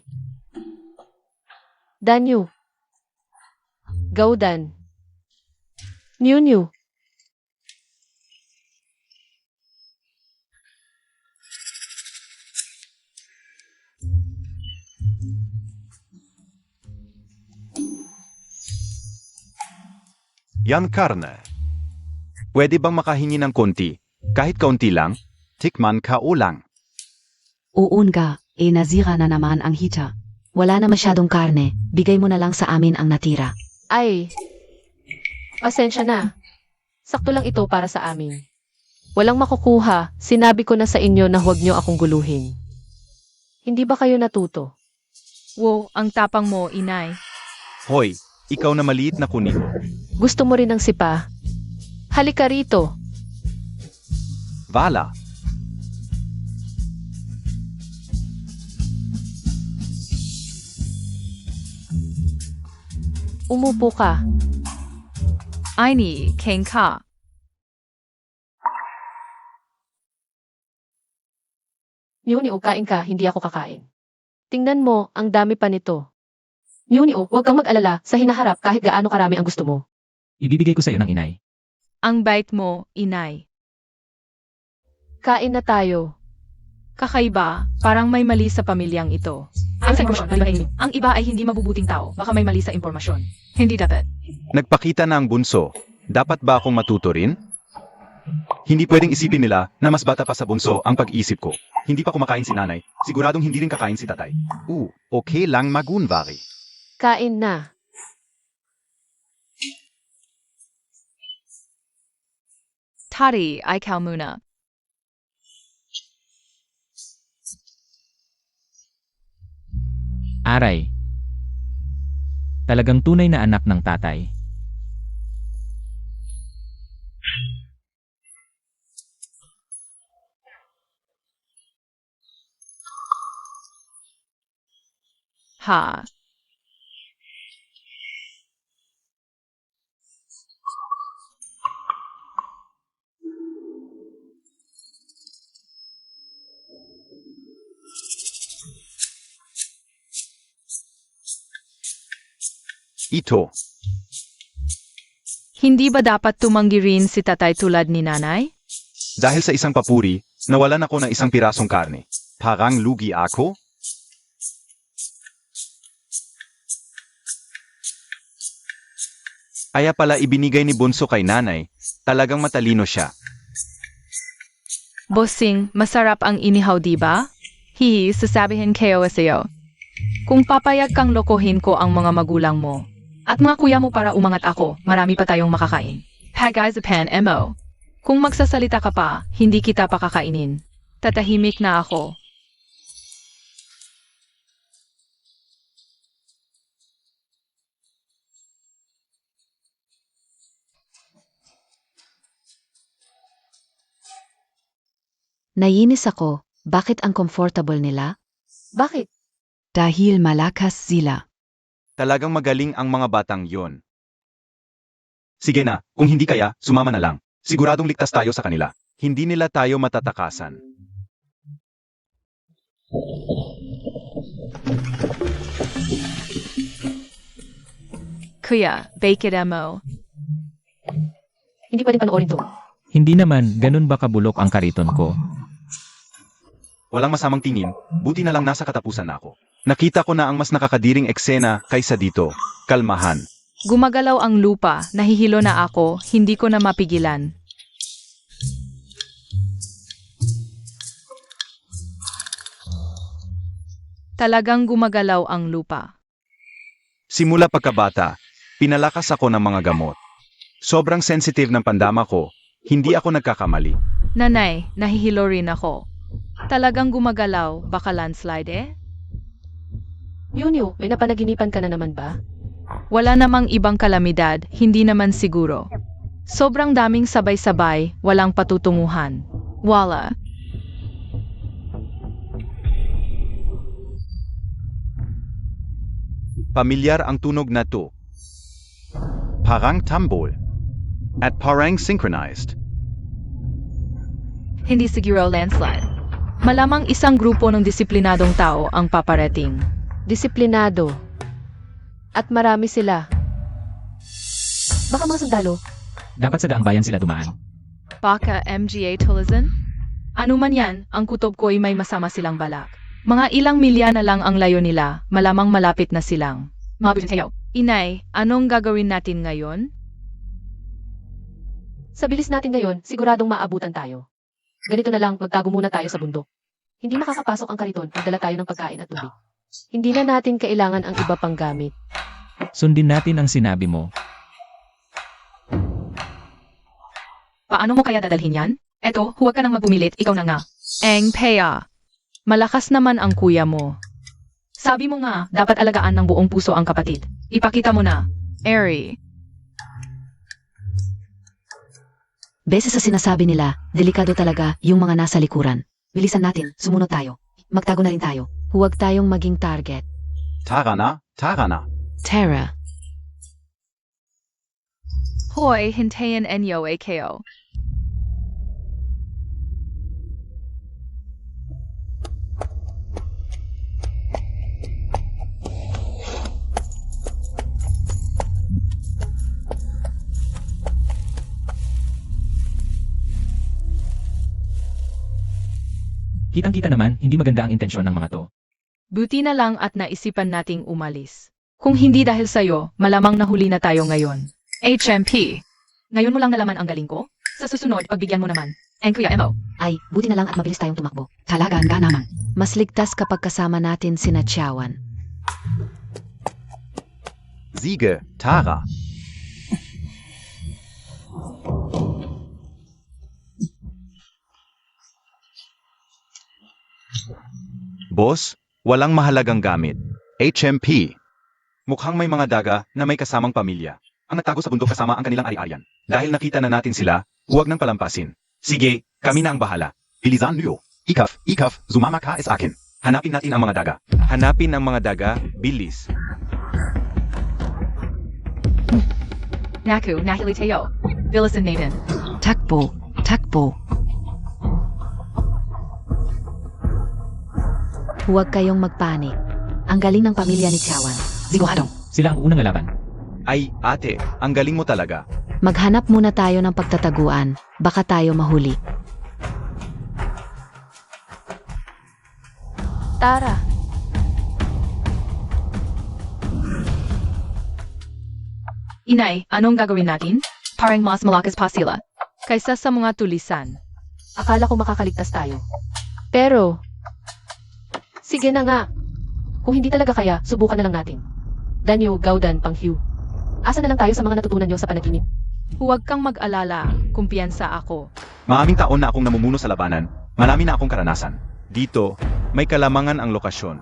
Danyu. Gaudan. Nyu. Yan karne. Pwede bang makahingi ng konti? Kahit kaunti lang? Tikman ka ulang. Uunga, nasira na naman ang hita. Wala na masyadong karne, bigay mo na lang sa amin ang natira. Ay. Pasensya na. Sakto lang ito para sa amin. Walang makukuha, sinabi ko na sa inyo na huwag niyo akong guluhin. Hindi ba kayo natuto? Wow, ang tapang mo, inay. Hoy, ikaw na maliit na kunin. Gusto mo rin ng sipa? Halika rito. Vala. Umupo ka. Ay ni, King ka. Nyuni, kain ka, hindi ako kakain. Tingnan mo, ang dami pa nito. Nyuni, huwag kang mag-alala, sa hinaharap kahit gaano karami ang gusto mo. Ibibigay ko sa iyo ng inay. Ang bait mo, inay. Kain na tayo. Kakaiba, parang may mali sa pamilyang ito. Ang iba ay hindi mabubuting tao, baka may mali sa impormasyon. Hindi dapat. Nagpakita na ang bunso. Dapat ba akong matuto rin? Hindi pwedeng isipin nila na mas bata pa sa bunso ang pag-isip ko. Hindi pa kumakain si nanay. Siguradong hindi rin kakain si tatay. Okay lang magunvari. Kain na. Tari, ikaw muna. Aray. Talagang tunay na anak ng tatay. Ha. Ito. Hindi ba dapat tumanggi rin si tatay tulad ni nanay? Dahil sa isang papuri, nawalan ako ng isang pirasong karne. Parang lugi ako? Kaya pala ibinigay ni Bunso kay nanay. Talagang matalino siya. Bossing, masarap ang inihaw diba? Hihi, sasabihin kayo sa'yo. Kung papayag kang lokohin ko ang mga magulang mo, at mga kuya mo para umangat ako, marami pa tayong makakain. Pag-isapan mo. Kung magsasalita ka pa, hindi kita pakakainin. Tatahimik na ako. Nainis ako, bakit ang comfortable nila? Bakit? Dahil malakas sila. Talagang magaling ang mga batang yon. Sige na, kung hindi kaya, sumama na lang. Siguradong ligtas tayo sa kanila. Hindi nila tayo matatakasan. Kuya, bakit mo? Hindi pwedeng panoorin to. Hindi naman, ganun ba kabulok ang kariton ko? Walang masamang tingin, buti na lang nasa katapusan na ako. Nakita ko na ang mas nakakadiring eksena kaysa dito. Kalmahan. Gumagalaw ang lupa, nahihilo na ako, hindi ko na mapigilan. Talagang gumagalaw ang lupa. Simula pagkabata, pinalakas ako ng mga gamot. Sobrang sensitive ng pandama ko, hindi ako nagkakamali. Nanay, nahihilo rin ako. Talagang gumagalaw, baka landslide eh? Yunyo, may napanaginipan ka na naman ba? Wala namang ibang kalamidad, hindi naman siguro. Sobrang daming sabay-sabay, walang patutunguhan. Wala. Pamilyar ang tunog na to. Parang tambol. At parang synchronized. Hindi siguro landslide. Malamang isang grupo ng disiplinadong tao ang paparating. Disiplinado. At marami sila. Baka mga sundalo. Dapat sa daang bayan sila dumaan. Baka MGA Tulizan? Ano man yan, ang kutob ko ay may masama silang balak. Mga ilang milya na lang ang layo nila, malamang malapit na silang. Inay, anong gagawin natin ngayon? Sa bilis natin ngayon, siguradong maabutan tayo. Ganito na lang, magtago muna tayo sa bundok. Hindi makakapasok ang kariton, magdala tayo ng pagkain at tubig. Hindi na natin kailangan ang iba pang gamit. Sundin natin ang sinabi mo. Paano mo kaya dadalhin yan? Eto, huwag ka nang magpumilit, ikaw na nga. Eng Pea. Malakas naman ang kuya mo. Sabi mo nga, dapat alagaan ng buong puso ang kapatid. Ipakita mo na. Eri. Beses sa sinasabi nila, delikado talaga yung mga nasa likuran. Bilisan natin, sumunod tayo. Magtago na rin tayo. Huwag tayong maging target. Tara na, tara na. Tara. Hoy, hintayin enyo AKO. Kitang-kita naman, hindi maganda ang intensyon ng mga to. Buti na lang at naisipan nating umalis. Kung hindi dahil sa'yo, malamang nahuli na tayo ngayon. HMP. Ngayon mo lang nalaman ang galing ko? Sa susunod, pagbigyan mo naman. And Kuya Emo. Ay, buti na lang at mabilis tayong tumakbo. Talagang ka naman. Mas ligtas kapag kasama natin sina Tiawan. Siege, Tara. Boss, walang mahalagang gamit. HMP. Mukhang may mga daga na may kasamang pamilya. Ang nagtago sa bundok kasama ang kanilang ari-arian. Dahil nakita na natin sila, huwag nang palampasin. Sige, kami na ang bahala. Bilisan niyo. Ikaf, sumama ka sa akin. Hanapin natin ang mga daga. Hanapin ang mga daga, bilis. Naku, nahilitayo. Bilisan natin. Takbo, takbo. Huwag kayong magpanik. Ang galing ng pamilya ni Tiawan. Sigurado. Sila ang unang lalaban. Ay, ate, ang galing mo talaga. Maghanap muna tayo ng pagtataguan. Baka tayo mahuli. Tara. Inay, anong gagawin natin? Parang mas malakas pa sila. Kaysa sa mga tulisan. Akala ko makakaligtas tayo. Pero, sige na nga. Kung hindi talaga kaya, subukan na lang natin. Danyo, Gaudan, Panghiu. Asa na lang tayo sa mga natutunan nyo sa panaginip. Huwag kang mag-alala, kumpiyansa ako. Maraming taon na akong namumuno sa labanan. Marami na akong karanasan. Dito, may kalamangan ang lokasyon.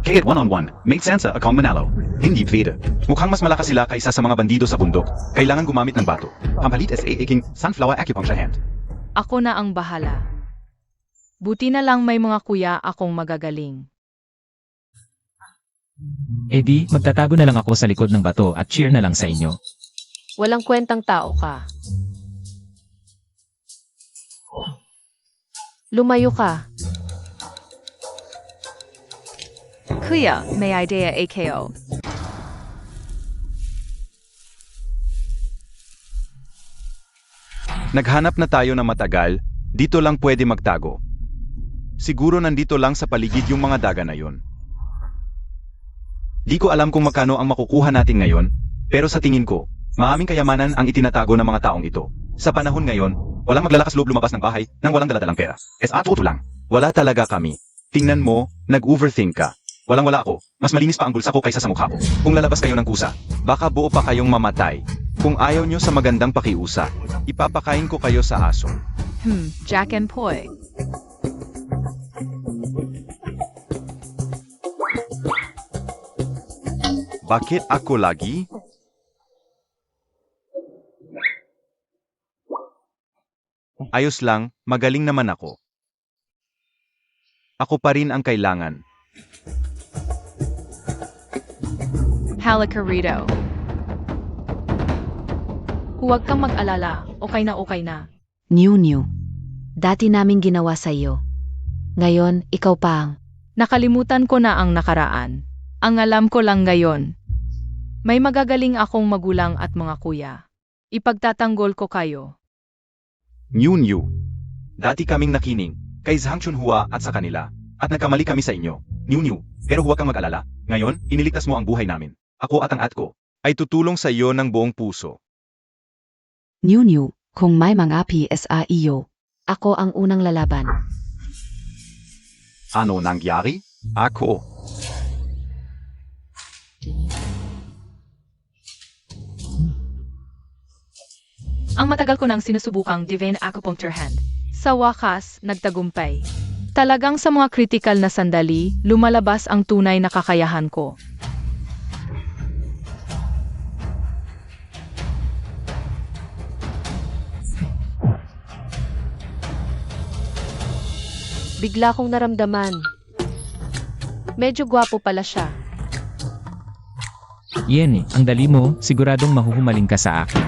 Kaya one-on-one, make sense akong manalo. Hindi pwede. Mukhang mas malakas sila kaysa sa mga bandido sa bundok. Kailangan gumamit ng bato. Pampalit sa aking sunflower acupuncture hand. Ako na ang bahala. Buti na lang may mga kuya akong magagaling. Eh di, magtatago na lang ako sa likod ng bato at cheer na lang sa inyo. Walang kwentang tao ka. Lumayo ka. Kuya, may idea AKO. Naghanap na tayo na matagal, dito lang pwede magtago. Siguro nandito lang sa paligid yung mga daga na yon. Di ko alam kung magkano ang makukuha natin ngayon, pero sa tingin ko, maraming kayamanan ang itinatago ng mga taong ito. Sa panahon ngayon, walang maglalakas loob lumabas ng bahay nang walang daladalang pera. Totoo lang. Wala talaga kami. Tingnan mo, nag-overthink ka. Walang-wala ako. Mas malinis pa ang bulsa ko kaysa sa mukha ko. Kung lalabas kayo ng kusa, baka buo pa kayong mamatay. Kung ayaw nyo sa magandang pakiusa, ipapakain ko kayo sa aso. Jack and Poy. Bakit ako lagi? Ayos lang, magaling naman ako. Ako pa rin ang kailangan. Halika rito. Huwag kang mag-alala. Okay na okay na. New. Dati naming ginawa sa iyo. Ngayon, ikaw pa ang... Nakalimutan ko na ang nakaraan. Ang alam ko lang ngayon. May magagaling akong magulang at mga kuya. Ipagtatanggol ko kayo. New. Dati kaming nakining kay Zhang Chunhua at sa kanila. At nagkamali kami sa inyo. New. Pero huwag kang mag-alala. Ngayon, iniligtas mo ang buhay namin. Ako at ang at ko ay tutulong sa iyo ng buong puso. New, kung may mga PSA iyo. Ako ang unang lalaban. Ano nangyari? Ako. Ang matagal ko nang sinusubukang divine acupuncture hand. Sa wakas, nagtagumpay. Talagang sa mga critical na sandali, lumalabas ang tunay na kakayahan ko. Bigla kong naramdaman. Medyo gwapo pala siya. Yan ang dali mo, siguradong mahuhumaling ka sa akin.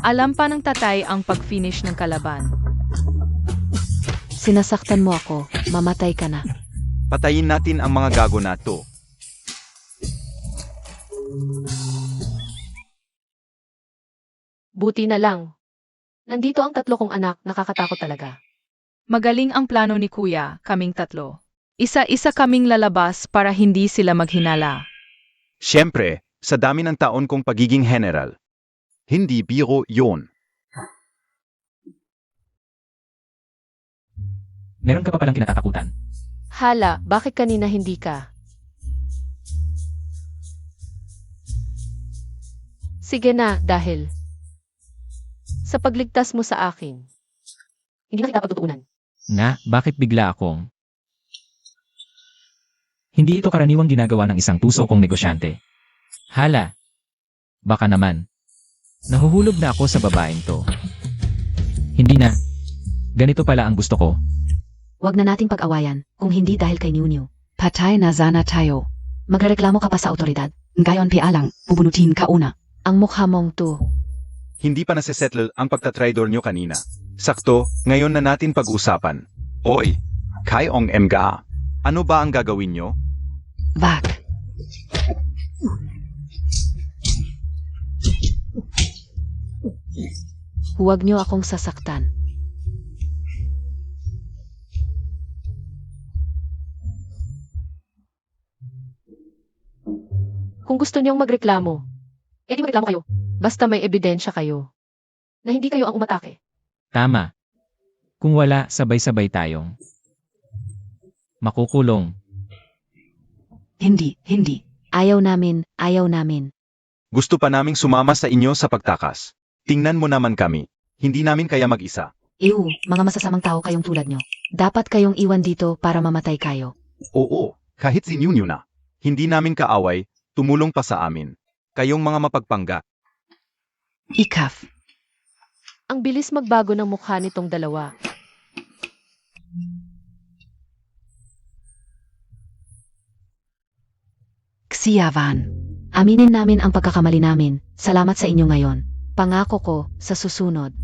Alam pa ng tatay ang pag-finish ng kalaban. Sinasaktan mo ako, mamatay ka na. Patayin natin ang mga gago na to. Buti na lang. Nandito ang 3 kong anak, nakakatakot talaga. Magaling ang plano ni Kuya, kaming 3. Isa-isa kaming lalabas para hindi sila maghinala. Siyempre, sa dami ng taon kong pagiging general. Hindi biro yon. Meron ka pa palang kinatatakutan. Hala, bakit kanina hindi ka? Sige na, dahil sa pagligtas mo sa akin, hindi na kita pagtutuunan. Na, bakit bigla akong... Hindi ito karaniwang ginagawa ng isang tuso kong negosyante. Hala. Baka naman. Nahuhulog na ako sa babaeng to. Hindi na. Ganito pala ang gusto ko. Huwag na nating pag-awayan, kung hindi dahil kay New. Patay na sana tayo. Magreklamo ka pa sa otoridad. Ngayon pialang, bubunutin ka una. Ang mukha mong to. Hindi pa nasisettle ang pagtatraidor nyo kanina. Sakto, ngayon na natin pag-usapan. Oy, Kayong Mga, ano ba ang gagawin nyo? Bak. Huwag niyo akong sasaktan. Kung gusto niyong magreklamo, edi magreklamo kayo. Basta may ebidensya kayo na hindi kayo ang umatake. Tama. Kung wala, sabay-sabay tayong makukulong. Hindi. Ayaw namin. Gusto pa naming sumama sa inyo sa pagtakas. Tingnan mo naman kami. Hindi namin kaya mag-isa. Ew, mga masasamang tao kayong tulad nyo. Dapat kayong iwan dito para mamatay kayo. Oo, kahit si New na. Hindi namin kaaway, tumulong pa sa amin. Kayong mga mapagpangga. Ikaf. Ang bilis magbago ng mukha nitong dalawa. Xiavan. Aminin namin ang pagkakamali namin. Salamat sa inyo ngayon. Pangako ko, sa susunod.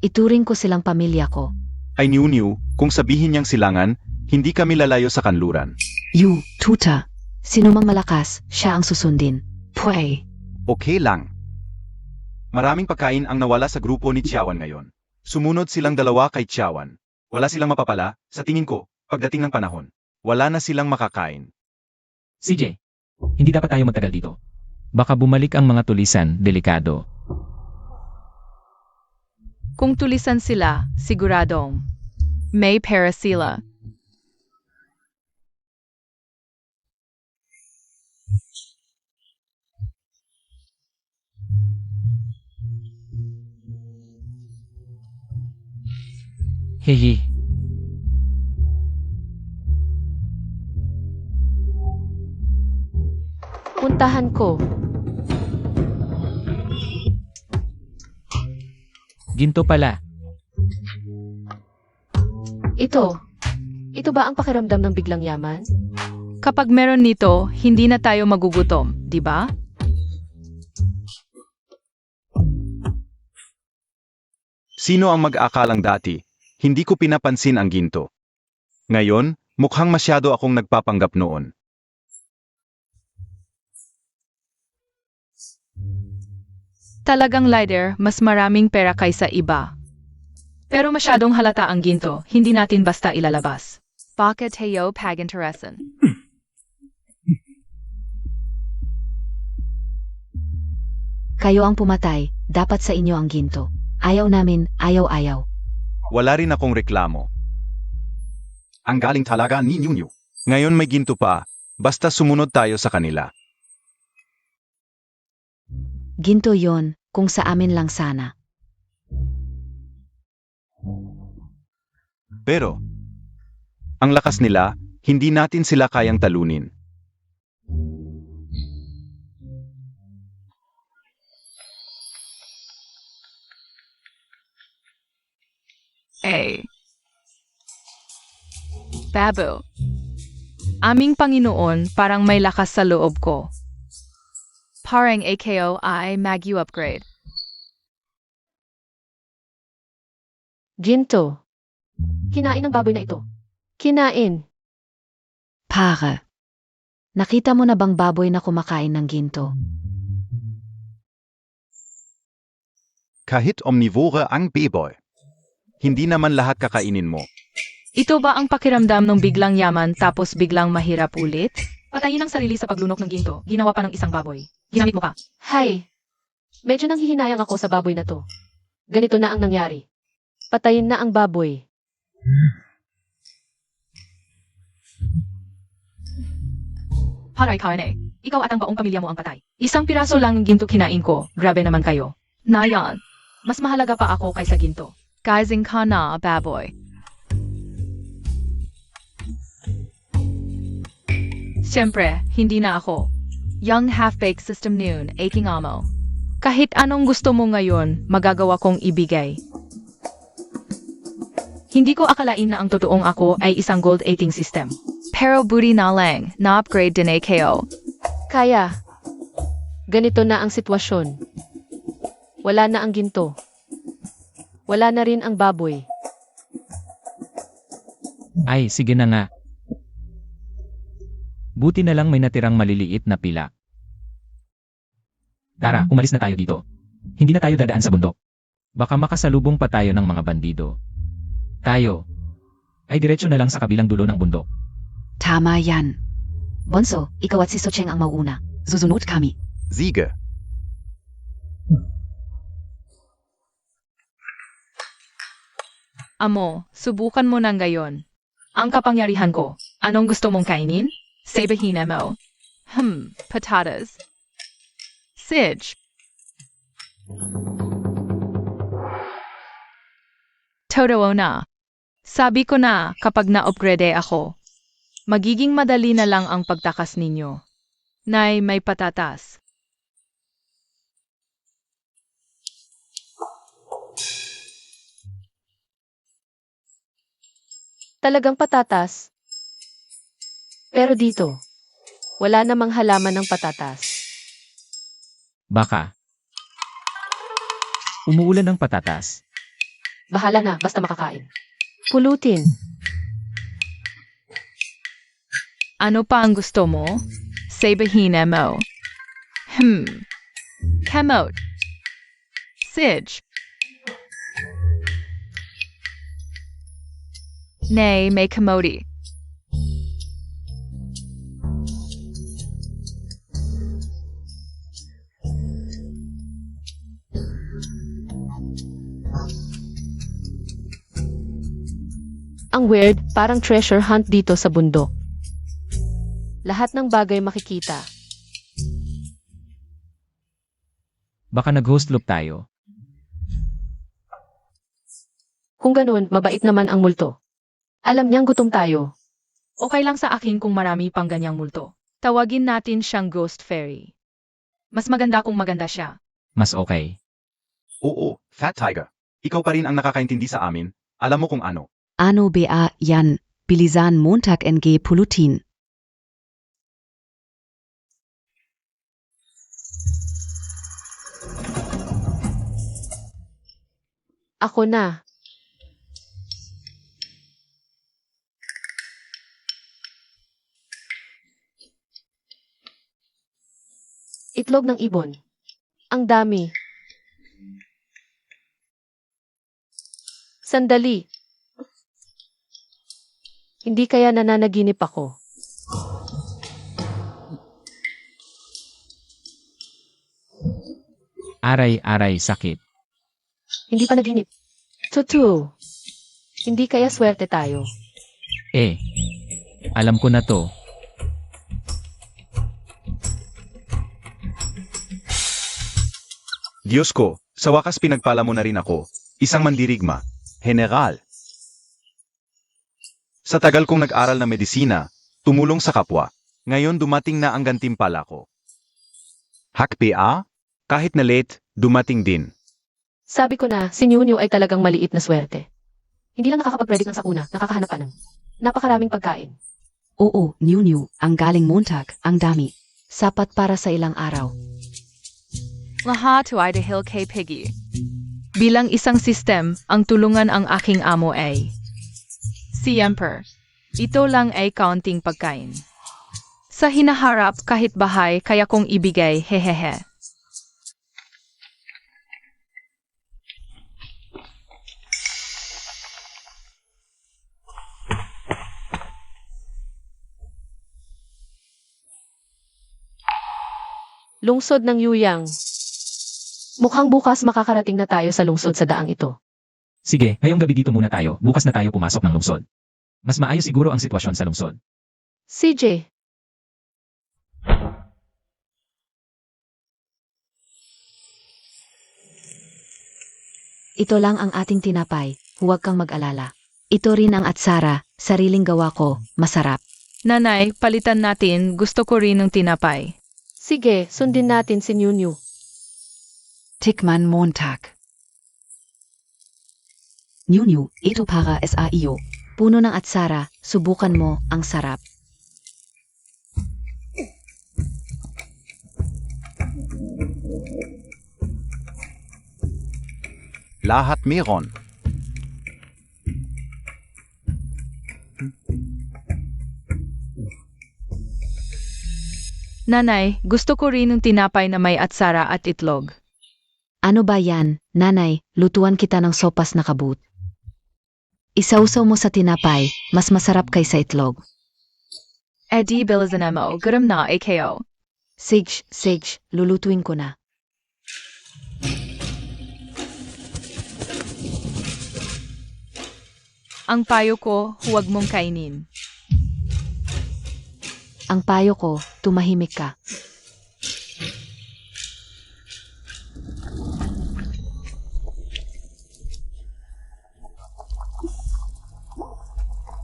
Ituring ko silang pamilya ko. Ay New, kung sabihin niyang silangan, hindi kami lalayo sa kanluran. You, tuta. Sino mang malakas, siya ang susundin. Pway. Okay lang. Maraming pagkain ang nawala sa grupo ni Chiawan ngayon. Sumunod silang dalawa kay Chiawan. Wala silang mapapala, sa tingin ko, pagdating ng panahon. Wala na silang makakain. CJ, hindi dapat tayo magtagal dito. Baka bumalik ang mga tulisan, delikado. Kung tulisan sila, siguradong may pera sila. Hehe. Puntahan ko. Ginto pala. Ito ba ang pakiramdam ng biglang yaman? Kapag meron nito, hindi na tayo magugutom, di ba? Sino ang mag-akalang dati? Hindi ko pinapansin ang ginto. Ngayon, mukhang masyado akong nagpapanggap noon. Talagang lighter, mas maraming pera kaysa iba. Pero masyadong halata ang ginto, hindi natin basta ilalabas. Bakit tayo pag-interesan? Kayo ang pumatay, dapat sa inyo ang ginto. Ayaw namin, ayaw-ayaw. Wala rin akong reklamo. Ang galing talaga ni Nyunyu. Ngayon may ginto pa, basta sumunod tayo sa kanila. Ginto yon, kung sa amin lang sana. Pero, ang lakas nila, hindi natin sila kayang talunin. Babu. Aming Panginoon, parang may lakas sa loob ko. Parang AKO ay mag-u upgrade. Ginto. Kinain ng baboy na ito. Kinain. Pare. Nakita mo na bang baboy na kumakain ng ginto? Kahit omnivore ang baboy. Hindi naman lahat kakainin mo. Ito ba ang pakiramdam ng biglang yaman tapos biglang mahirap ulit? Patayin ang sarili sa paglunok ng ginto, ginawa pa ng isang baboy. Ginamit mo pa. Hay. Medyo nanghihinayang ako sa baboy na to. Ganito na ang nangyari. Patayin na ang baboy. Haray Karne, ikaw at ang baong pamilya mo ang patay. Isang piraso lang ng ginto kinain ko, grabe naman kayo. Nayan, mas mahalaga pa ako kaysa ginto. Kaising ka na, baboy. Siyempre, hindi na ako. Young half-baked system noon, aching amo. Kahit anong gusto mo ngayon, magagawa kong ibigay. Hindi ko akalain na ang totoong ako ay isang gold 18 system. Pero buti na lang, na-upgrade din AKO. Kaya. Ganito na ang sitwasyon. Wala na ang ginto. Wala na rin ang baboy. Ay, sige na nga. Buti na lang may natirang maliliit na pila. Tara, umalis na tayo dito. Hindi na tayo dadaan sa bundok. Baka makasalubong pa tayo ng mga bandido. Tayo ay diretso na lang sa kabilang dulo ng bundok. Tama yan. Bonso, ikaw at si Socheng ang mauuna. Susunod kami. Sige. Amo, subukan mo nang gayon. Ang kapangyarihan ko, anong gusto mong kainin? Sabihin mo. Patatas. Sige. Totoo na. Sabi ko na kapag na-upgrade ako, magiging madali na lang ang pagtakas ninyo. Nay, may patatas. Talagang patatas. Pero dito, wala namang halaman ng patatas. Baka. Umuulan ng patatas. Bahala na, basta makakain. Pulutin. Ano pa ang gusto mo? Sabihin mo. Kamot. Sige. Nay, may kamoti. Ang weird, parang treasure hunt dito sa bundok. Lahat ng bagay makikita. Baka nag-host loop tayo. Kung ganun, mabait naman ang multo. Alam niyang gutom tayo. Okay lang sa akin kung marami pang ganyang multo. Tawagin natin siyang Ghost Fairy. Mas maganda kung maganda siya. Mas okay. Oo, Fat Tiger. Ikaw pa rin ang nakakaintindi sa amin. Alam mo kung ano. Ano ba yan? Bilisan Montag NG Pulutin. Ako na. Itlog ng ibon. Ang dami. Sandali. Hindi kaya nananaginip ako. Aray-aray sakit. Hindi pa naginip. Totoo. Hindi kaya swerte tayo. Alam ko na to. Diyos ko, sa wakas pinagpala mo na rin ako. Isang mandirigma. General. Sa tagal kong nag-aral na medisina, tumulong sa kapwa. Ngayon dumating na ang gantimpala ko. Hakpea? Kahit na late, dumating din. Sabi ko na, si New ay talagang maliit na swerte. Hindi lang nakakapag-predict ng sakuna, nakakahanap pa ng napakaraming pagkain. Oo, New, ang galing Montag, ang dami. Sapat para sa ilang araw. Lahat ay dahil kay Piggy. Bilang isang system, ang tulungan ang aking amo ay si Emperor. Ito lang ay kaunting pagkain. Sa hinaharap kahit bahay kaya kong ibigay hehehe. Lungsod ng Yuyang. Mukhang bukas makakarating na tayo sa lungsod sa daang ito. Sige, ngayong gabi dito muna tayo. Bukas na tayo pumasok ng lungsod. Mas maayos siguro ang sitwasyon sa lungsod. CJ, Ito lang ang ating tinapay, huwag kang mag-alala. Ito rin ang atsara, sariling gawa ko, masarap. Nanay, palitan natin, gusto ko rin ng tinapay. sige, sundin natin si New. Tikman Montag. New, ito para sa iyo. Puno ng atsara, subukan mo, ang sarap. Lahat meron. Nanay, gusto ko rin ng tinapay na may atsara at itlog. Ano ba yan, nanay, lutuan kita ng sopas na kabut. Isausaw mo sa tinapay, mas masarap kaysa itlog. Edi bilizanemo, gutom na AKO. Sige, lulutuin ko na. Ang payo ko, huwag mong kainin. Ang payo ko, tumahimik ka.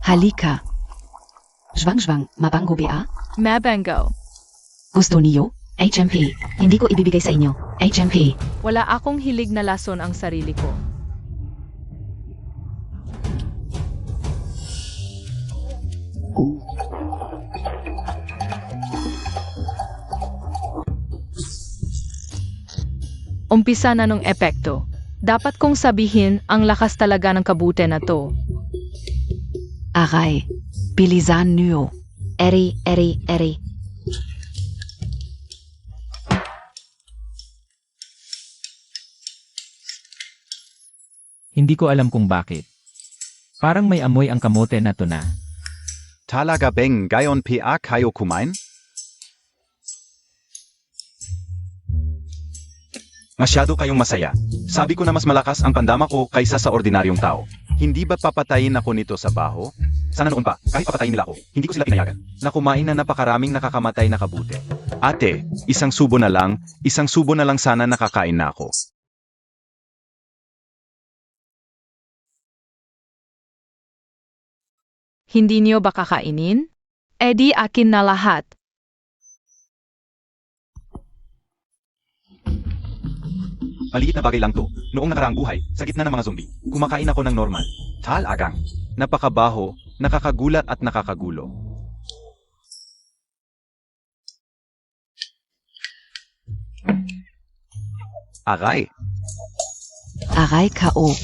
Halika. Zwang, mabango ba? Mabango. Gusto niyo? HMP. Hindi ko ibibigay sa inyo. HMP. Wala akong hilig na lason ang sarili ko. Umpisa na nung epekto. Dapat kong sabihin ang lakas talaga ng kabute na to. Aray. Bilisan niyo. Eri. Hindi ko alam kung bakit. Parang may amoy ang kamote na to na. Talaga bang gayon pa kayo kumain? Masyado kayong masaya. Sabi ko na mas malakas ang pandama ko kaysa sa ordinaryong tao. Hindi ba papatayin ako nito sa baho? Sana noon pa, kahit papatayin nila ako, hindi ko sila pinayagan. Na kumain na napakaraming nakakamatay na kabute. Ate, isang subo na lang sana nakakain na ako. Hindi niyo ba kakainin? Edi akin na lahat. Maliit na bagay lang to. Noong nakaraang buhay, sa gitna ng mga zombie, kumakain ako ng normal. Talagang. Napakabaho, nakakagulat at nakakagulo. Aray. Aray kao.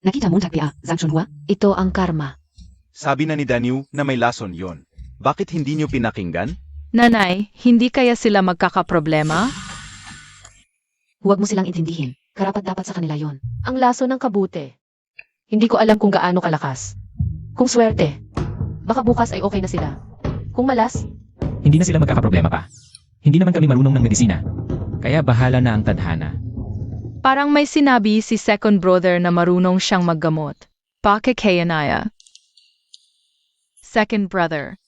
Nakita mo Takpia, Zhang Shunhua? Ito ang karma. Sabi na ni Daniel na may lason yon. Bakit hindi niyo pinakinggan? Nanay, hindi kaya sila magkakaproblema? Huwag mo silang intindihin. Karapat dapat sa kanila yon. Ang laso ng kabute. Hindi ko alam kung gaano kalakas. Kung swerte, baka bukas ay okay na sila. Kung malas, Hindi na sila magkakaproblema pa. Hindi naman kami marunong ng medisina. Kaya bahala na ang tadhana. Parang may sinabi si second brother na marunong siyang maggamot. Pakikayanaya. Second brother.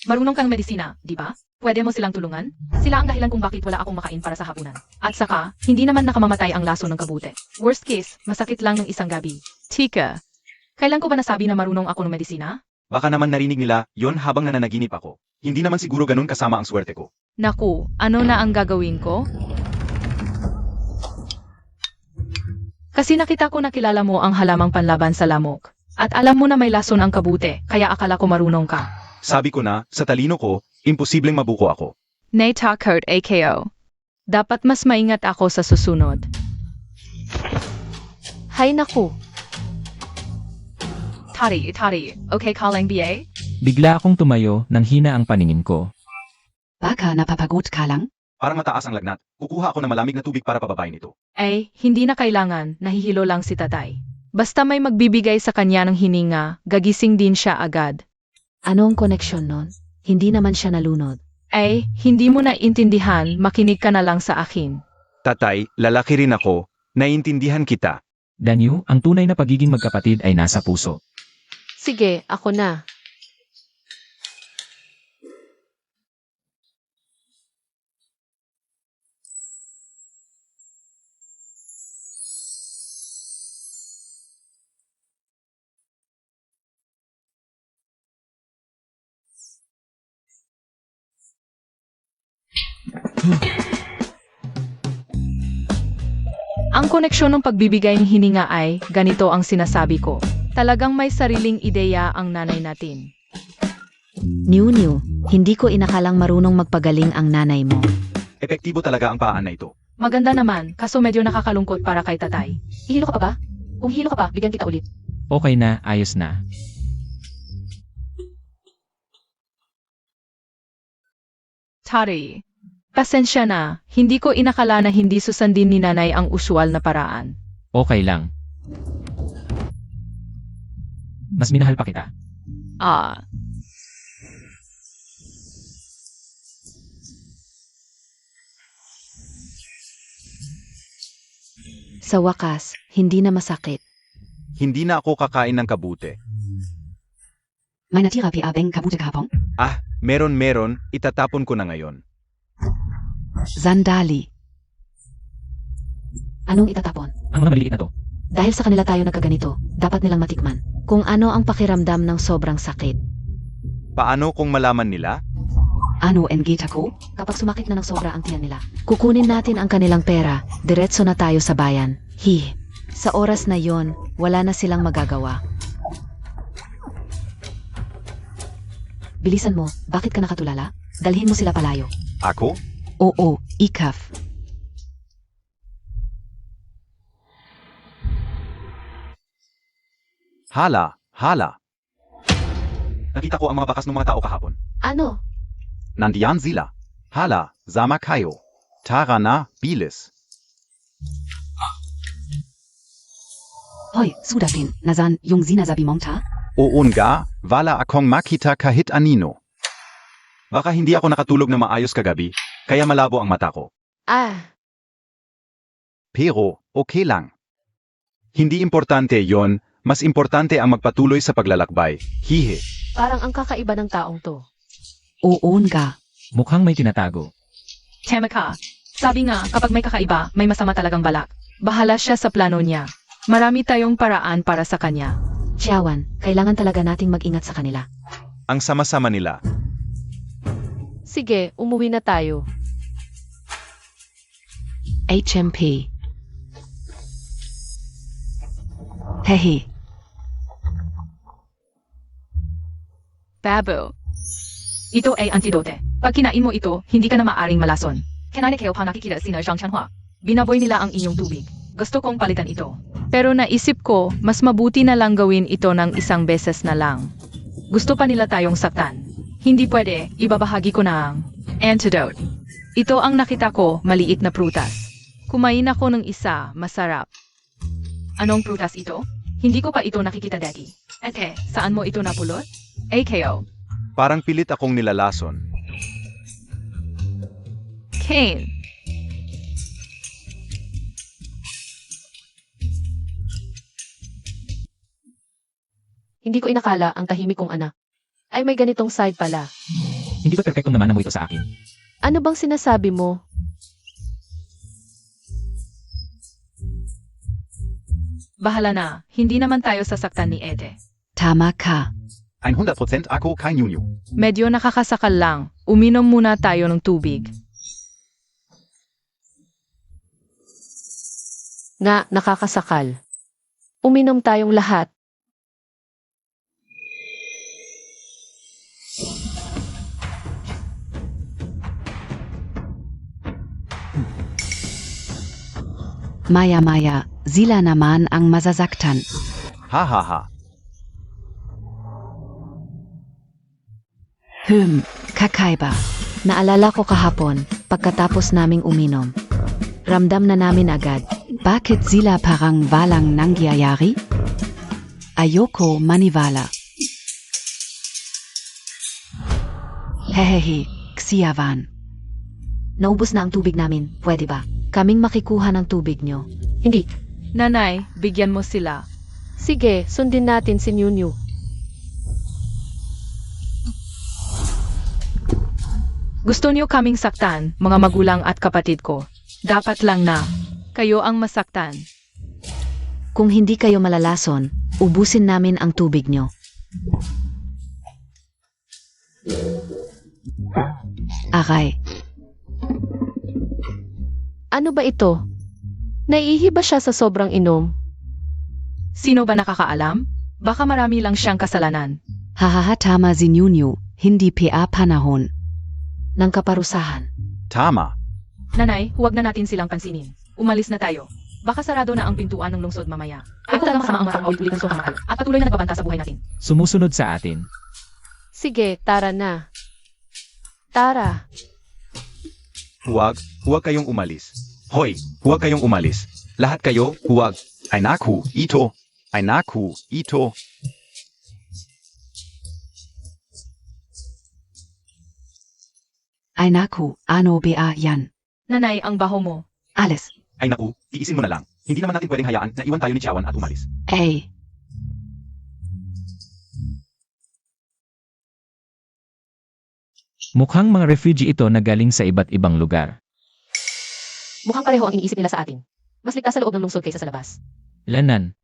marunong kang medisina, di ba? Pwede mo silang tulungan? Sila ang dahilan kung bakit wala akong makain para sa hapunan. At saka, hindi naman nakamamatay ang laso ng kabute. Worst case, masakit lang ng isang gabi. Tika. Kailan ko ba nasabi na marunong ako ng medisina? Baka naman narinig nila yon habang nananaginip ako. Hindi naman siguro ganun kasama ang swerte ko. Naku, ano na ang gagawin ko? Kasi nakita ko na kilala mo ang halamang panlaban sa lamok. At alam mo na may lason ang kabute, kaya akala ko marunong ka. Sabi ko na, sa talino ko, imposibleng mabuko ako. Nay takot AKO. Dapat mas maingat ako sa susunod. Hay naku, Tari, okay calling BA? Bigla akong tumayo nang hina ang paningin ko. Baka napapagod ka lang? Parang mataas ang lagnat. Kukuha ako ng malamig na tubig para pababain ito. Ay, hindi na kailangan, nahihilo lang si tatay. Basta may magbibigay sa kanya ng hininga, gagising din siya agad. Anong koneksyon nun? Hindi naman siya nalunod. Ay, hindi mo na intindihan, makinig ka na lang sa akin. Tatay, lalaki rin ako. Naiintindihan kita. Danyu, ang tunay na pagiging magkapatid ay nasa puso. sige, ako na. Ang koneksyon ng pagbibigay ng hininga ay, ganito ang sinasabi ko. Talagang may sariling ideya ang nanay natin. New, hindi ko inakalang marunong magpagaling ang nanay mo. Epektibo talaga ang paan na ito. Maganda naman, kaso medyo nakakalungkot para kay tatay. Ihilo ka pa ba? Kung hilo ka pa, bigyan kita ulit. Okay na, ayos na. Tari, pasensya na, hindi ko inakala na hindi susundin ni nanay ang usual na paraan. Okay lang. Mas minahal pa kita. Ah, Sa wakas, hindi na masakit. Hindi na ako kakain ng kabute. May natira abeng kabute kahapon? Ah, meron, itatapon ko na ngayon. Zandali. Anong itatapon? Ang mga maliliit na to. Dahil sa kanila tayo nagkaganito, dapat nilang matikman kung ano ang pakiramdam ng sobrang sakit. Paano kung malaman nila? Ano ang gita ko? Kapag sumakit na ng sobra ang tiyan nila, kukunin natin ang kanilang pera, diretso na tayo sa bayan. Sa oras na yon, wala na silang magagawa. Bilisan mo, bakit ka nakatulala? Dalhin mo sila palayo. Ako? Oo, ikaf. Hala. Nakita ko ang mga bakas ng mga tao kahapon. Ano? Nandiyan sila. Hala, sama kayo. Tara na, bilis. Hoy, sudatin, nazan yung sinasabi mong ta? Oo nga, wala akong makita kahit anino. Baka hindi ako nakatulog na maayos kagabi, kaya malabo ang mata ko. Ah, Pero, okay lang. Hindi importante yon, mas importante ang magpatuloy sa paglalakbay. Hihe. parang ang kakaiba ng taong to. Oo nga. Mukhang may tinatago. Temeka, sabi nga, kapag may kakaiba, may masama talagang balak. Bahala siya sa plano niya. Marami tayong paraan para sa kanya. Xiawan, kailangan talaga nating mag-ingat sa kanila. Ang sama-sama nila. Sige, umuwi na tayo. HMP. Hehe. Babu. Ito ay antidote. Pag kinain mo ito, hindi ka na maaring malason. Kanina kayo pa nakikita sina Zhang Chanhua. Binaboy nila ang inyong tubig. Gusto kong palitan ito. Pero naisip ko, mas mabuti na lang gawin ito ng isang beses na lang. Gusto pa nila tayong saktan. Hindi pwede, ibabahagi ko na ang antidote. Ito ang nakita ko, maliit na prutas. Kumain ako ng isa, masarap. Anong prutas ito? Hindi ko pa ito nakikita dati. Ate, saan mo ito napulot? AKO. Parang pilit akong nilalason. Kane. Hindi ko inakala ang tahimik kong anak. Ay may ganitong side pala. Hindi ba perfectong naman mo ito sa akin? Ano bang sinasabi mo? Bahala na, hindi naman tayo sasaktan ni Ede. Tama ka. 100% ako kay Nunyo. Medyo nakakasakal lang, uminom muna tayo ng tubig. Nga, nakakasakal. Uminom tayong lahat. Maya-maya, sila naman ang masasaktan. Ha ha ha. Kakaiba. Naalala ko kahapon, pagkatapos naming uminom. Ramdam na namin agad, bakit sila parang walang nangyayari? Ayoko maniwala. Hehehe, Xiavan. Naubos na ang tubig namin, pwede ba? Kaming makikuha ng tubig nyo. Hindi. Nanay, bigyan mo sila. Sige, sundin natin si Nunyu. Gusto niyo kaming saktan, mga magulang at kapatid ko. Dapat lang na, kayo ang masaktan. Kung hindi kayo malalason, ubusin namin ang tubig nyo. Aray, Ano ba ito? Naiihi ba siya sa sobrang inom? Sino ba nakakaalam? Baka marami lang siyang kasalanan. hahaha tama si Nunyo, hindi pa panahon ng kaparusahan. Tama. Nanay, huwag na natin silang pansinin. Umalis na tayo. Baka sarado na ang pintuan ng lungsod mamaya. Ay talagang masama ang mga ulit-ulit ng suhamahal at patuloy na nagbabanta sa buhay natin. Sumusunod sa atin. Sige, tara na. Tara. Huwag kayong umalis. Hoy, huwag kayong umalis. Lahat kayo, huwag. Ay naku, ito. Ay naku, ito. Ay naku, ano ba yan? Nanay, ang baho mo. Alis. Ay naku, tiisin mo na lang. Hindi naman natin pwedeng hayaan na iwan tayo ni Chiawan at umalis. Ay, Mukhang mga refugee ito na galing sa iba't ibang lugar. Mukhang pareho ang iniisip nila sa atin. Mas ligtas sa loob ng lungsod kaysa sa labas. Lanan.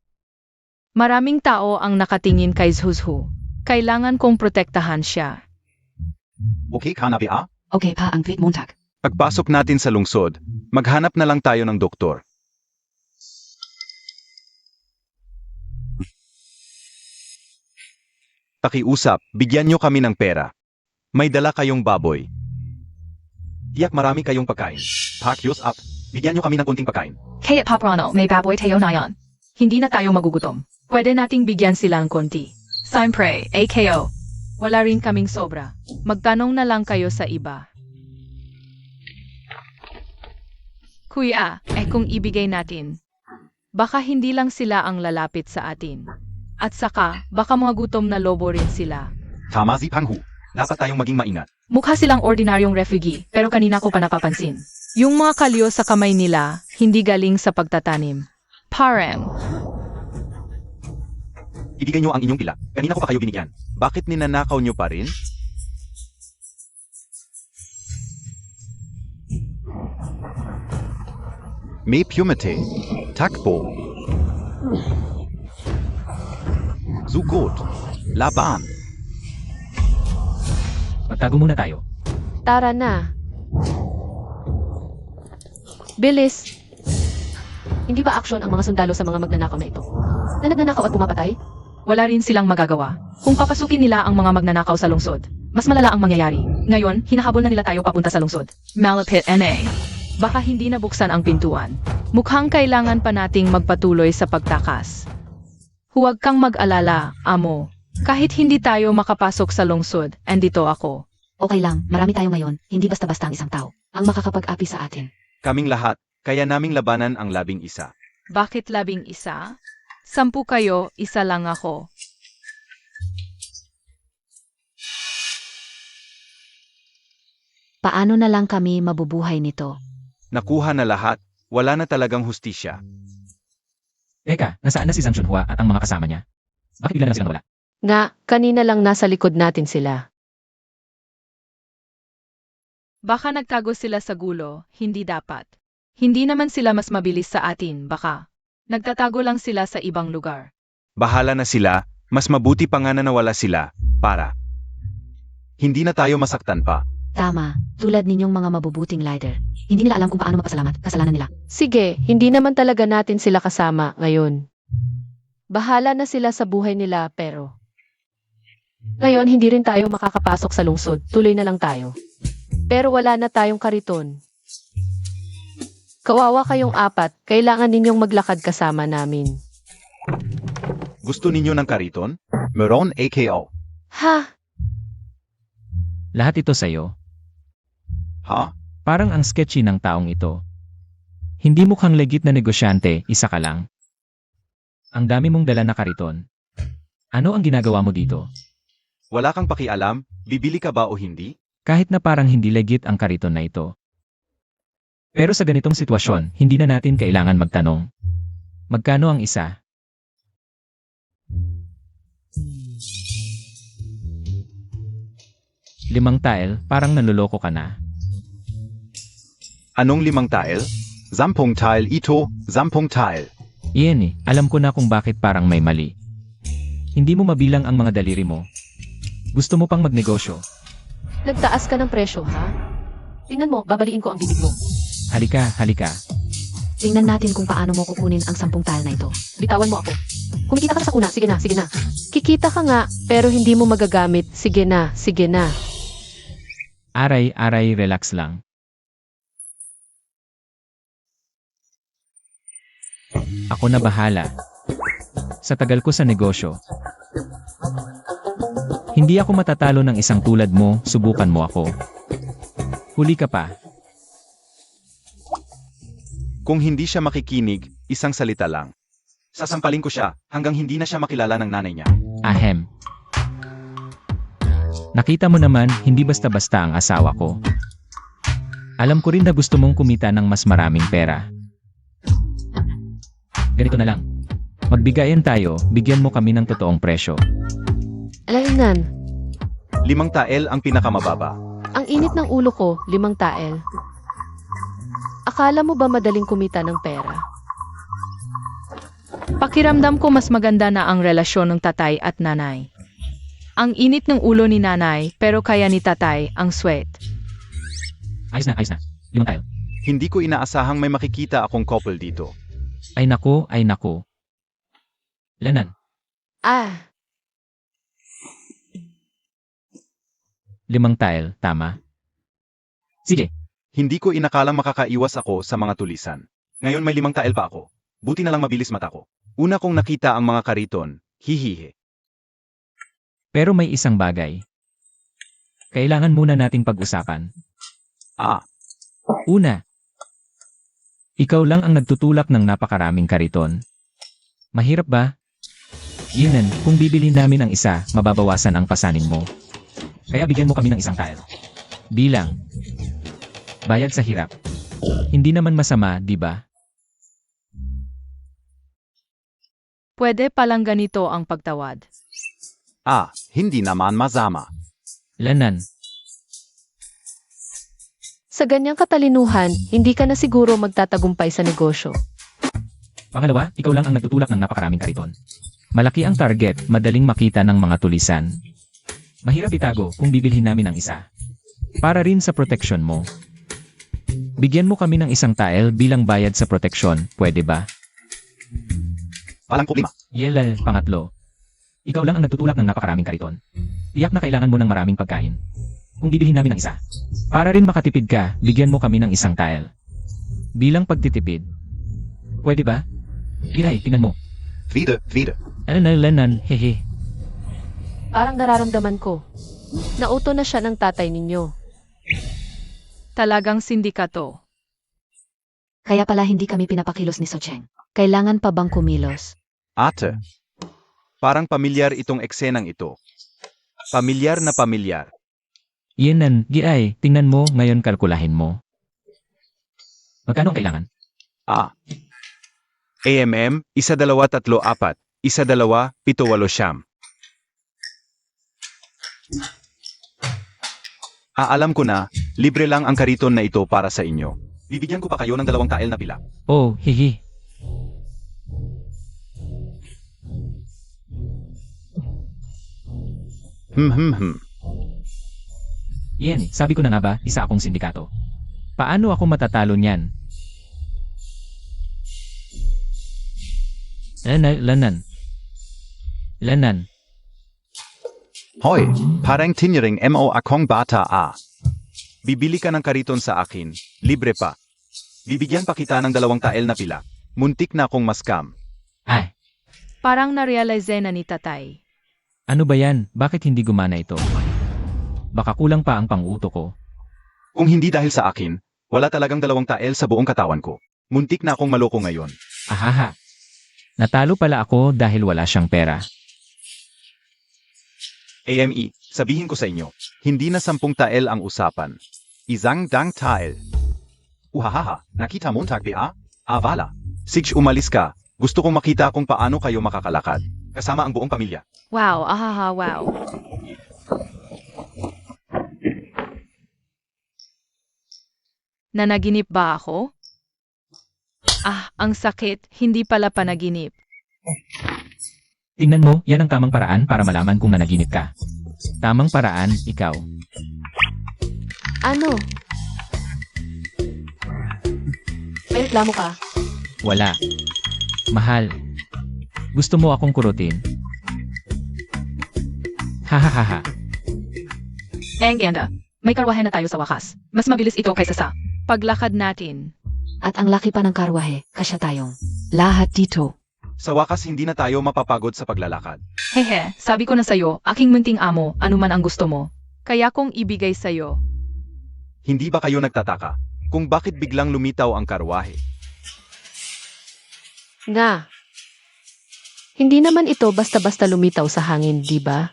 Maraming tao ang nakatingin kay Zhuzhu. Kailangan kong protektahan siya. Okay ka na ba? okay pa ang Tweet Montag. Pagpasok natin sa lungsod, maghanap na lang tayo ng doktor. Pakiusap, bigyan nyo kami ng pera. May dala kayong baboy. Tiyak marami kayong pagkain. Pakius up, bigyan nyo kami ng kunting pagkain. Kaya Paprano, may baboy tayo na yan. Hindi na tayo magugutom. Pwede nating bigyan silang konti. Siyempre, AKO. Wala rin kaming sobra. Magtanong na lang kayo sa iba. Kuya, kung ibigay natin, baka hindi lang sila ang lalapit sa atin. At saka, baka mga gutom na lobo rin sila. Tama si Panghu. Dapat tayong maging maingat. Mukha silang ordinaryong refugee, pero kanina ko pa napapansin. Yung mga kalyo sa kamay nila, hindi galing sa pagtatanim. Parang, Ibigay nyo ang inyong pila. Kanina ko pa kayo binigyan. Bakit ninanakaw nyo pa rin? May pumete. Takbo. Sugot. Laban. Magtago muna tayo. Tara na. Bilis. Hindi ba aksyon ang mga sundalo sa mga magnanakaw na ito? Na nagnanakaw at pumapatay? wala rin silang magagawa. Kung papasukin nila ang mga magnanakaw sa lungsod, mas malala ang mangyayari. Ngayon, hinahabol na nila tayo papunta sa lungsod. Malapit NA. Baka hindi nabuksan ang pintuan. Mukhang kailangan pa nating magpatuloy sa pagtakas. Huwag kang mag-alala, amo. Kahit hindi tayo makapasok sa lungsod, andito ako. Okay lang, marami tayo ngayon, hindi basta-basta ang isang tao ang makakapag-api sa atin. Kaming lahat, kaya naming labanan ang 11. Bakit 11? 10 kayo, isa lang ako. Paano na lang kami mabubuhay nito? Nakuha na lahat, wala na talagang hustisya. Teka, nasaan na si Zhang Chunhua at ang mga kasama niya? Bakit bigla na silang nawala? Nga, kanina lang nasa likod natin sila. Baka nagtago sila sa gulo, hindi dapat. Hindi naman sila mas mabilis sa atin, baka. Nagtatago lang sila sa ibang lugar. Bahala na sila, mas mabuti pa nga na nawala sila, para hindi na tayo masaktan pa. Tama, tulad ninyong mga mabubuting leader. Hindi nila alam kung paano mapasalamat, kasalanan nila. Sige, hindi naman talaga natin sila kasama ngayon. Bahala na sila sa buhay nila pero... Ngayon, hindi rin tayo makakapasok sa lungsod. Tuloy na lang tayo. Pero wala na tayong kariton. Kawawa kayong 4, kailangan ninyong maglakad kasama namin. Gusto ninyo ng kariton? Meron AKO. Ha? Lahat ito sa'yo. Ha? Parang ang sketchy ng taong ito. Hindi mukhang legit na negosyante, isa ka lang. Ang dami mong dala na kariton. Ano ang ginagawa mo dito? Wala kang pakialam, bibili ka ba o hindi? Kahit na parang hindi legit ang kariton na ito. Pero sa ganitong sitwasyon, hindi na natin kailangan magtanong. Magkano ang isa? Limang tile, parang nanloloko ka na. Anong 5 tile? 10 tile ito, 10 tile. Iyan alam ko na kung bakit parang may mali. Hindi mo mabilang ang mga daliri mo. Gusto mo pang magnegosyo. Nagtaas ka ng presyo, ha? Tingnan mo, babaliin ko ang bibig mo. Halika, halika. Tingnan natin kung paano mo kukunin ang 10 tile na ito. Bitawan mo ako. Kumikita ka na sa una, sige na, sige na. Kikita ka nga, pero hindi mo magagamit. Sige na, sige na. Aray, relax lang. Ako na bahala. Sa tagal ko sa negosyo. Hindi ako matatalo ng isang tulad mo, subukan mo ako. Huli ka pa. Kung hindi siya makikinig, isang salita lang. Sasampalin ko siya hanggang hindi na siya makilala ng nanay niya. Ahem. Nakita mo naman, hindi basta-basta ang asawa ko. Alam ko rin na gusto mong kumita ng mas maraming pera. Ganito na lang. Magbigayan tayo, bigyan mo kami ng totoong presyo. Alainan, 5 tael ang pinakamababa. ang init ng ulo ko, 5 tael. Akala mo ba madaling kumita ng pera? Pakiramdam ko mas maganda na ang relasyon ng tatay at nanay. Ang init ng ulo ni nanay, pero kaya ni tatay ang sweat. Ayos na, 5 tile. Hindi ko inaasahang may makikita akong couple dito. Ay nako, ay nako. Lanan, Ah, 5 tile, tama. Sige, Hindi ko inakalang makakaiwas ako sa mga tulisan. Ngayon may 5 tael pa ako. Buti na lang mabilis mata ko. Una kong nakita ang mga kariton, hihihi. pero may isang bagay. Kailangan muna nating pag-usapan. Ah, Una, ikaw lang ang nagtutulak ng napakaraming kariton. Mahirap ba? Yinan, kung bibili namin ang isa, mababawasan ang pasanin mo. Kaya bigyan mo kami ng 1 tile. Bilang. Bayad sa hirap. Hindi naman masama, di ba? Pwede palang ganito ang pagtawad. hindi naman masama. Lanan, sa ganyang katalinuhan, hindi ka na siguro magtatagumpay sa negosyo. pangalawa, ikaw lang ang nagtutulak ng napakaraming kariton. Malaki ang target, madaling makita ng mga tulisan. Mahirap itago kung bibilhin namin ang isa. Para rin sa protection mo. Bigyan mo kami ng 1 tile bilang bayad sa proteksyon, pwede ba? Walang problema. Yelal, pangatlo. Ikaw lang ang nagtutulak ng napakaraming kariton. Tiyak na kailangan mo ng maraming pagkain. Kung bibilhin namin ng isa. Para rin makatipid ka, bigyan mo kami ng 1 tile. Bilang pagtitipid. Pwede ba? Giray, tingnan mo. Wieder. Ano na lanan, hehe. Parang nararamdaman ko. Nauto na siya ng tatay ninyo. Talagang sindikato. Kaya pala hindi kami pinapakilos ni Socheng. Kailangan pa bang kumilos? Ate. Parang pamilyar itong eksenang ito. Pamilyar na pamilyar. Yenan, giray, tingnan mo, ngayon kalkulahin mo. Magkano ang kailangan? AMM, 1234, 1278. Alam ko na, libre lang ang kariton na ito para sa inyo. Bibigyan ko pa kayo ng 2 tael na pila. Oh, hihi. Yan, sabi ko na nga ba, isa akong sindikato. Paano ako matatalo niyan? Lanan. Hoy, parang tinyering mo akong bata Bibili ka ng kariton sa akin, libre pa. Bibigyan pa kita ng 2 tael na pila. Muntik na akong maskam. Ay, Parang narealize na ni tatay. ano ba yan? Bakit hindi gumana ito? Baka kulang pa ang pang-uto ko. Kung hindi dahil sa akin, wala talagang 2 tael sa buong katawan ko. Muntik na akong maloko ngayon. Ahaha. Natalo pala ako dahil wala siyang pera. AME, sabihin ko sa inyo, hindi na 10 tael ang usapan. Isang dang tael. Uhahaha, nakita mo tagbi Avala. Sige, umalis ka. Gusto kong makita kung paano kayo makakalakad. Kasama ang buong pamilya. Wow, wow. Nanaginip ba ako? Ang sakit, hindi pala panaginip. Tingnan mo, yan ang tamang paraan para malaman kung nanaginip ka. Tamang paraan, ikaw. Ano? May reklamo ka? Wala. Mahal. Gusto mo akong kurutin? Hahaha. Ganda. May karwahe na tayo sa wakas. Mas mabilis ito kaysa sa paglakad natin. At ang laki pa ng karwahe, kasya tayong lahat dito. Sa wakas hindi na tayo mapapagod sa paglalakad. Hehe, sabi ko na sa'yo, aking munting amo, anuman ang gusto mo. Kaya kong ibigay sa'yo. Hindi ba kayo nagtataka kung bakit biglang lumitaw ang karwahe? Nga. Hindi naman ito basta-basta lumitaw sa hangin, di ba?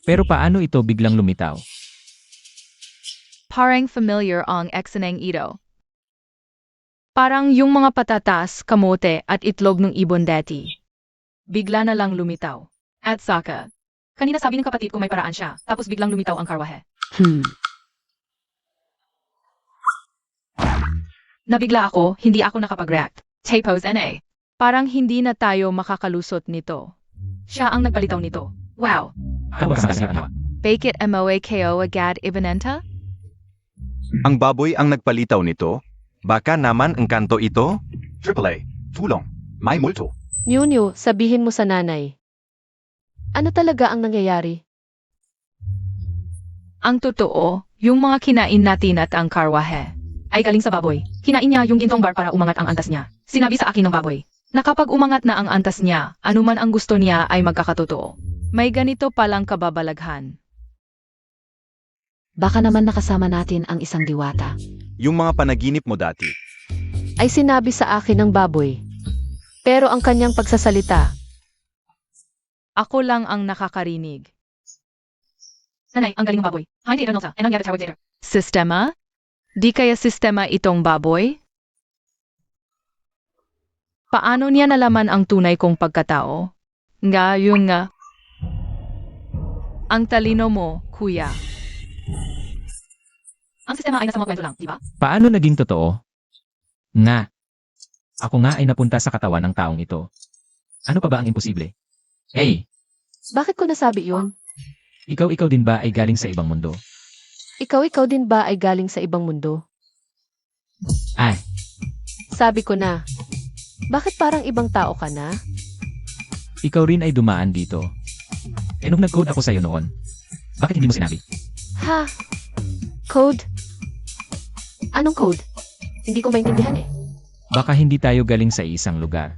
Pero paano ito biglang lumitaw? Parang familiar ang ekseneng ito. Parang yung mga patatas, kamote at itlog ng ibon dati. Bigla na lang lumitaw. At saka, kanina sabi ng kapatid ko may paraan siya, tapos biglang lumitaw ang karwahe. Nabigla ako, hindi ako nakapag-react. Tapos parang hindi na tayo makakalusot nito. Siya ang nagpalitaw nito. Wow. Ano ba kasi ano? Bake it moako agad ibinenta? Ang baboy ang nagpalitaw nito? Baka naman ang kanto ito? AAA, tulong, may multo. Nyo, sabihin mo sa nanay. Ano talaga ang nangyayari? Ang totoo, yung mga kinain natin at ang karwahe ay galing sa baboy. Kinain niya yung gintong bar para umangat ang antas niya. Sinabi sa akin ng baboy na kapag umangat na ang antas niya, anuman ang gusto niya ay magkakatotoo. May ganito palang kababalaghan. Baka naman nakasama natin ang isang diwata. Yung mga panaginip mo dati. Ay sinabi sa akin ng baboy. Pero ang kanyang pagsasalita, Ako lang ang nakakarinig. Nanay, ang galing ng baboy. Hindi ito nasa. Anong tawag dito? Sistema? Di kaya sistema itong baboy? Paano niya nalaman ang tunay kong pagkatao? Yung ang talino mo, kuya. Ang sistema ay nasa mga kwento lang, di ba? Paano naging totoo? Nga. Ako nga ay napunta sa katawan ng taong ito. Ano pa ba ang imposible? Hey, bakit ko nasabi yun? ikaw din ba ay galing sa ibang mundo? Ikaw din ba ay galing sa ibang mundo? Ay, Sabi ko na. Bakit parang ibang tao ka na? ikaw rin ay dumaan dito. Nung nag-code ako sa'yo noon, bakit hindi mo sinabi? Ha? Code? Anong code? Hindi ko maintindihan eh. Baka hindi tayo galing sa isang lugar.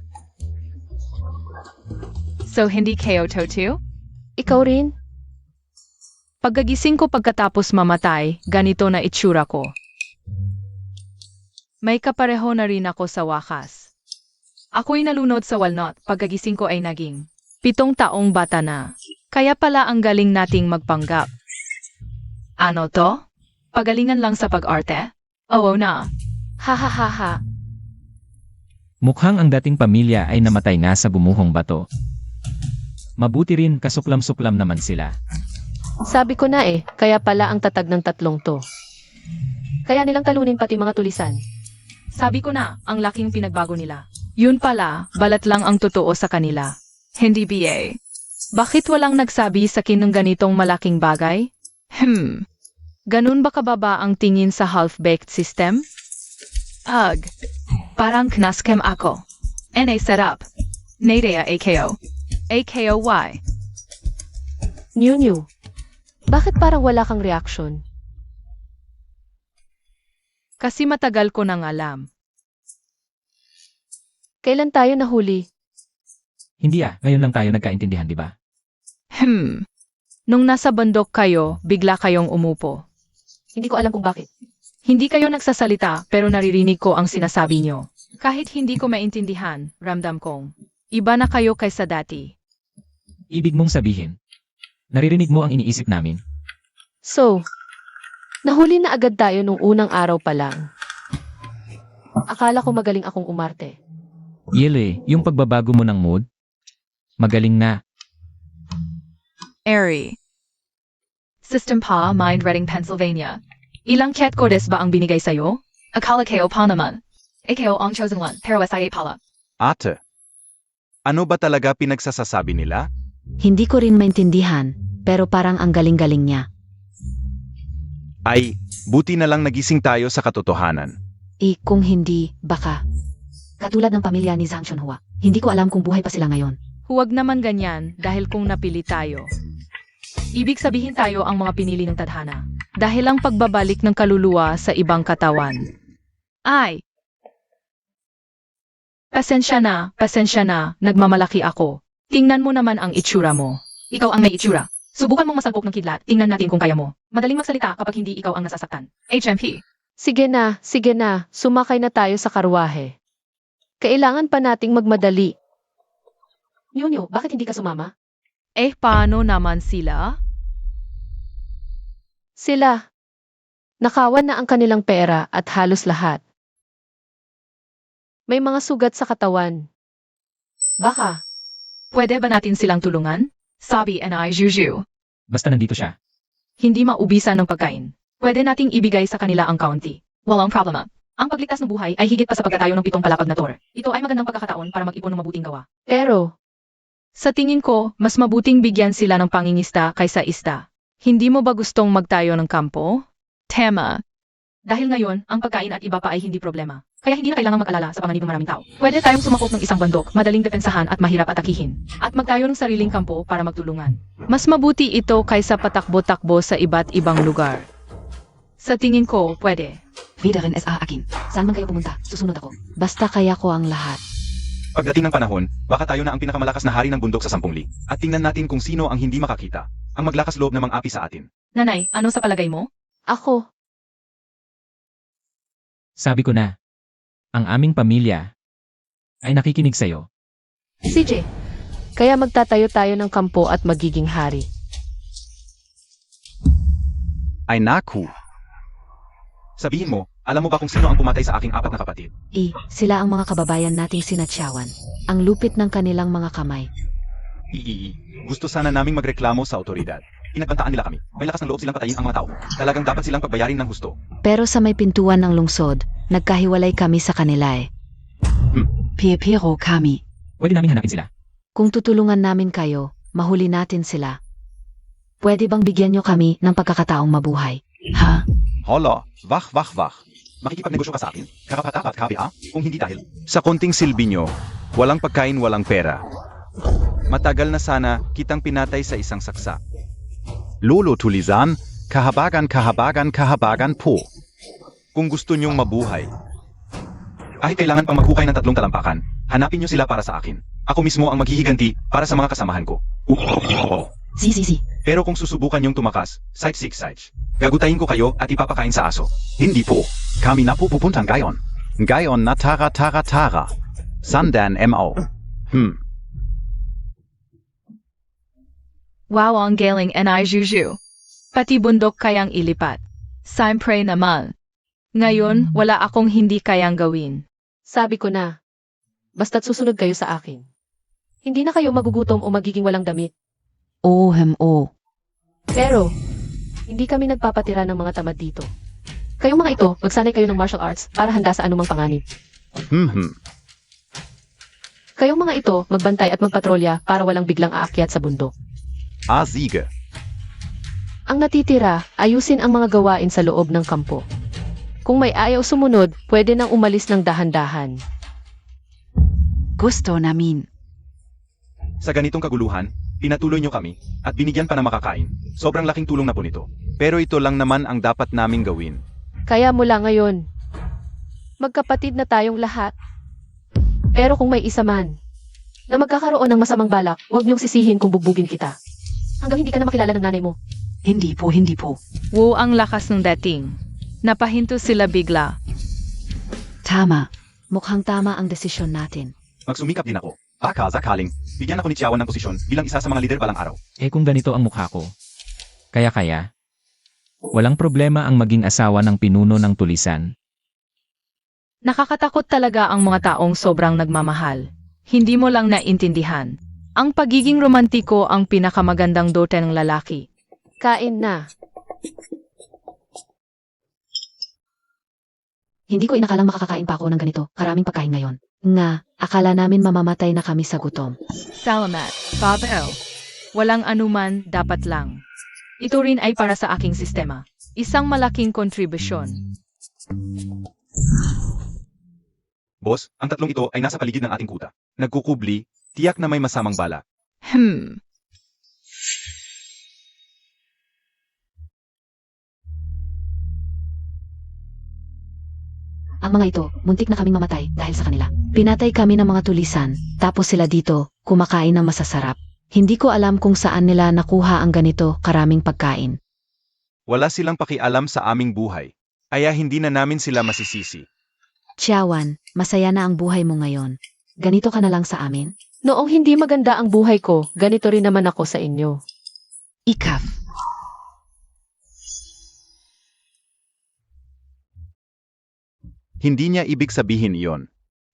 So hindi kayo to? Ikaw rin? Pagkagising ko pagkatapos mamatay, ganito na itsura ko. May kapareho na rin ako sa wakas. Ako'y nalunod sa walnut, pagkagising ko ay naging 7 taong bata na. Kaya pala ang galing nating magpanggap. Ano to? Pagalingan lang sa pag-arte? Oo na. Ha ha ha ha. Mukhang ang dating pamilya ay namatay na sa gumuhong bato. Mabuti rin kasuklam-suklam naman sila. Sabi ko na eh, kaya pala ang tatag ng 3 to. Kaya nilang talunin pati mga tulisan. Sabi ko na, ang laking pinagbago nila. Yun pala, balat lang ang totoo sa kanila. Hindi BA. Bakit walang nagsabi sa akin ng ganitong malaking bagay? Ganun ba kababa ang tingin sa half-baked system? Ugh. Parang knaskem ako. NA sarap. Nadea AKO. AKOY. New. Bakit parang wala kang reaction? Kasi matagal ko nang alam. Kailan tayo nahuli? Hindi ngayon lang tayo nagkaintindihan, di ba? Nung nasa bundok kayo, bigla kayong umupo. Hindi ko alam kung bakit. Hindi kayo nagsasalita pero naririnig ko ang sinasabi nyo. Kahit hindi ko maintindihan, ramdam kong iba na kayo kaysa dati. Ibig mong sabihin, naririnig mo ang iniisip namin. So, nahuli na agad tayo nung unang araw pa lang. Akala ko magaling akong umarte. Yele, yung pagbabago mo ng mood, magaling na. Airy. System pa, Mind Reading, Pennsylvania. Ilang cat codes ba ang binigay sa'yo? Akala kayo pa naman. AKO ang chosen one, pero SIA pala. Ate, ano ba talaga pinagsasasabi nila? Hindi ko rin maintindihan, pero parang ang galing-galing niya. Ay, buti na lang nagising tayo sa katotohanan. Kung hindi, baka. Katulad ng pamilya ni Zhang Chunhua, hindi ko alam kung buhay pa sila ngayon. Huwag naman ganyan dahil kung napili tayo. Ibig sabihin tayo ang mga pinili ng tadhana. Dahil ang pagbabalik ng kaluluwa sa ibang katawan. Ay! Pasensya na, nagmamalaki ako. Tingnan mo naman ang itsura mo. Ikaw ang may itsura. Subukan mong masalpok ng kidlat, tingnan natin kung kaya mo. Madaling magsalita kapag hindi ikaw ang nasasaktan. HMP. Sige na, sumakay na tayo sa karwahe. Kailangan pa nating magmadali. New, bakit hindi ka sumama? Paano naman sila? Sila. Nakawan na ang kanilang pera at halos lahat. May mga sugat sa katawan. Baka. Pwede ba natin silang tulungan? Sabi and Juju. Basta nandito siya. Hindi maubisan ng pagkain. Pwede nating ibigay sa kanila ang kaunti. Walang problema. Ang pagligtas ng buhay ay higit pa sa pagkatayo ng 7 palapag na tor. Ito ay magandang pagkakataon para mag-ipon ng mabuting gawa. Pero, Sa tingin ko, mas mabuting bigyan sila ng pangingista kaysa ista. Hindi mo ba gustong magtayo ng kampo? Tema. Dahil ngayon, ang pagkain at iba pa ay hindi problema. Kaya hindi na kailangang mag-alala sa panganib ng maraming tao. Pwede tayong sumakop ng isang bandok, madaling depensahan at mahirap atakihin. At magtayo ng sariling kampo para magtulungan. Mas mabuti ito kaysa patakbo-takbo sa iba't ibang lugar. Sa tingin ko, pwede. Wiederin sa akin. Saan man kayo pumunta, susunod ako. Basta kaya ko ang lahat. Pagdating ng panahon, baka tayo na ang pinakamalakas na hari ng bundok sa 10 li. At tingnan natin kung sino ang hindi makakita. Ang maglakas loob na mang-api sa atin. Nanay, ano sa palagay mo? ako, Sabi ko na, ang aming pamilya ay nakikinig sa'yo. CJ. Kaya magtatayo tayo ng kampo at magiging hari. Ay naku! Sabihin mo, alam mo ba kung sino ang pumatay sa aking 4 na kapatid? Sila ang mga kababayan nating sinatyawan. Ang lupit ng kanilang mga kamay. Gusto sana naming magreklamo sa otoridad. Pinagbantaan nila kami. May lakas ng loob silang patayin ang mga tao. Talagang dapat silang pagbayarin ng husto. Pero sa may pintuan ng lungsod, nagkahiwalay kami sa kanila eh. Pero kami. Pwede namin hanapin sila. Kung tutulungan namin kayo, mahuli natin sila. Pwede bang bigyan nyo kami ng pagkakataong mabuhay? Ha? Hala, wach. Makikipagnegosyo ka sa akin? Karapat-dapat kabi Kung hindi dahil. Sa konting silbi nyo, walang pagkain, walang pera. Matagal na sana kitang pinatay sa isang saksa. Lolo tulisan, kahabagan po. Kung gusto niyong mabuhay, kahit kailangan pang maghukay ng 3 talampakan, hanapin niyo sila para sa akin. Ako mismo ang maghihiganti para sa mga kasamahan ko. Si. Pero kung susubukan niyong tumakas, sight, gagutayin ko kayo at ipapakain sa aso. Hindi po. Kami na po pupuntang gayon. Gayon na tara. Sandan mo. Wow, ang galing ni Juju. Pati bundok kayang ilipat. Siyempre naman. Ngayon, wala akong hindi kayang gawin. Sabi ko na, basta't susunod kayo sa akin. Hindi na kayo magugutom o magiging walang damit. Pero, hindi kami nagpapatira ng mga tamad dito. Kayong mga ito, magsanay kayo ng martial arts para handa sa anumang panganib. Kayong mga ito, magbantay at magpatrolya para walang biglang aakyat sa bundok. Sige. Ang natitira, ayusin ang mga gawain sa loob ng kampo. Kung may ayaw sumunod, pwede nang umalis ng dahan-dahan. Gusto namin. Sa ganitong kaguluhan, pinatuloy niyo kami, at binigyan pa na makakain. Sobrang laking tulong na po nito. Pero ito lang naman ang dapat naming gawin. Kaya mula ngayon, magkapatid na tayong lahat. Pero kung may isa man, na magkakaroon ng masamang balak, huwag niyong sisihin kung bugbugin kita. Hanggang hindi ka na makilala ng nanay mo. Hindi po. Wow, ang lakas ng dating. Napahinto sila bigla. Tama. Mukhang tama ang desisyon natin. Magsumikap din ako. Baka sakaling, bigyan ako ni Chiawan ng posisyon bilang isa sa mga lider balang araw. Kung ganito ang mukha ko. Kaya. Walang problema ang maging asawa ng pinuno ng tulisan. Nakakatakot talaga ang mga taong sobrang nagmamahal. Hindi mo lang naintindihan. Ang pagiging romantiko ang pinakamagandang dote ng lalaki. Kain na. Hindi ko inakalang makakakain pa ako ng ganito. Karaming pagkain ngayon. Nga, akala namin mamamatay na kami sa gutom. Salamat, Babel. Walang anuman, dapat lang. Ito rin ay para sa aking sistema. Isang malaking kontribusyon. Boss, ang 3 ito ay nasa paligid ng ating kuta. Nagkukubli, tiyak na may masamang bala. Ang mga ito, muntik na kaming mamatay dahil sa kanila. Pinatay kami ng mga tulisan, tapos sila dito, kumakain ng masasarap. Hindi ko alam kung saan nila nakuha ang ganito karaming pagkain. Wala silang pakialam sa aming buhay. Kaya hindi na namin sila masisisi. Chiawan, masaya na ang buhay mo ngayon. Ganito ka na lang sa amin? Noong hindi maganda ang buhay ko, ganito rin naman ako sa inyo. Ikaf. Hindi niya ibig sabihin iyon.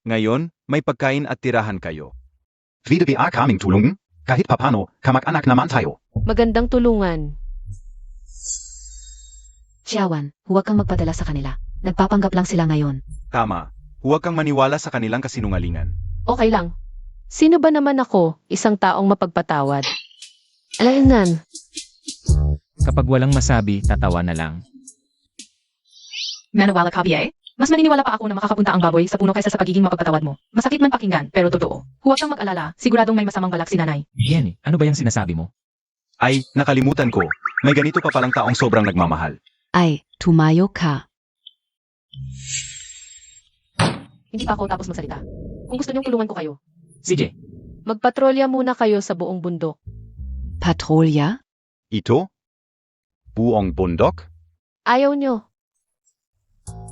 Ngayon, may pagkain at tirahan kayo. Vida kaming tulong? Kahit papano, kamag-anak naman tayo. Magandang tulungan. Chiawan, huwag kang magpadala sa kanila. Nagpapanggap lang sila ngayon. Tama. Huwag kang maniwala sa kanilang kasinungalingan. Okay lang. Sino ba naman ako, isang taong mapagpatawad? Alaynan. Kapag walang masabi, tatawa na lang. Manawala Kabiye? Mas maniniwala pa ako na makakapunta ang baboy sa puno kaysa sa pagiging mapagpatawad mo. Masakit man pakinggan, pero totoo. Huwag kang mag-alala, siguradong may masamang balak si nanay. Yan ano ba yung sinasabi mo? Ay, nakalimutan ko. May ganito pa palang taong sobrang nagmamahal. Ay, tumayo ka. Hindi pa ako tapos magsalita. Kung gusto niyong tulungan ko kayo, CJ, magpatrolya muna kayo sa buong bundok. Patrolya? Ito? Buong bundok? Ayaw niyo.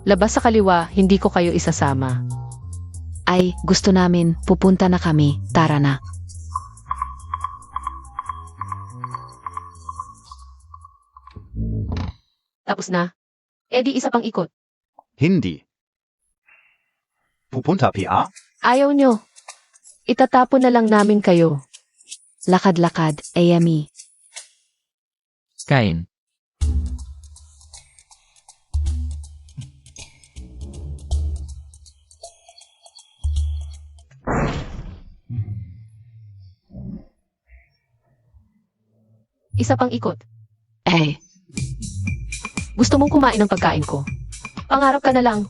Labas sa kaliwa, hindi ko kayo isasama. Ay, gusto namin, pupunta na kami, tara na. Tapos na? Di isa pang ikot. Hindi. Pupunta pia? Ayaw niyo. Itatapon na lang namin kayo. Lakad-lakad, Amy. kain. Isa pang ikot. Gusto Mong kumain ng pagkain ko. Pangarap ka na lang.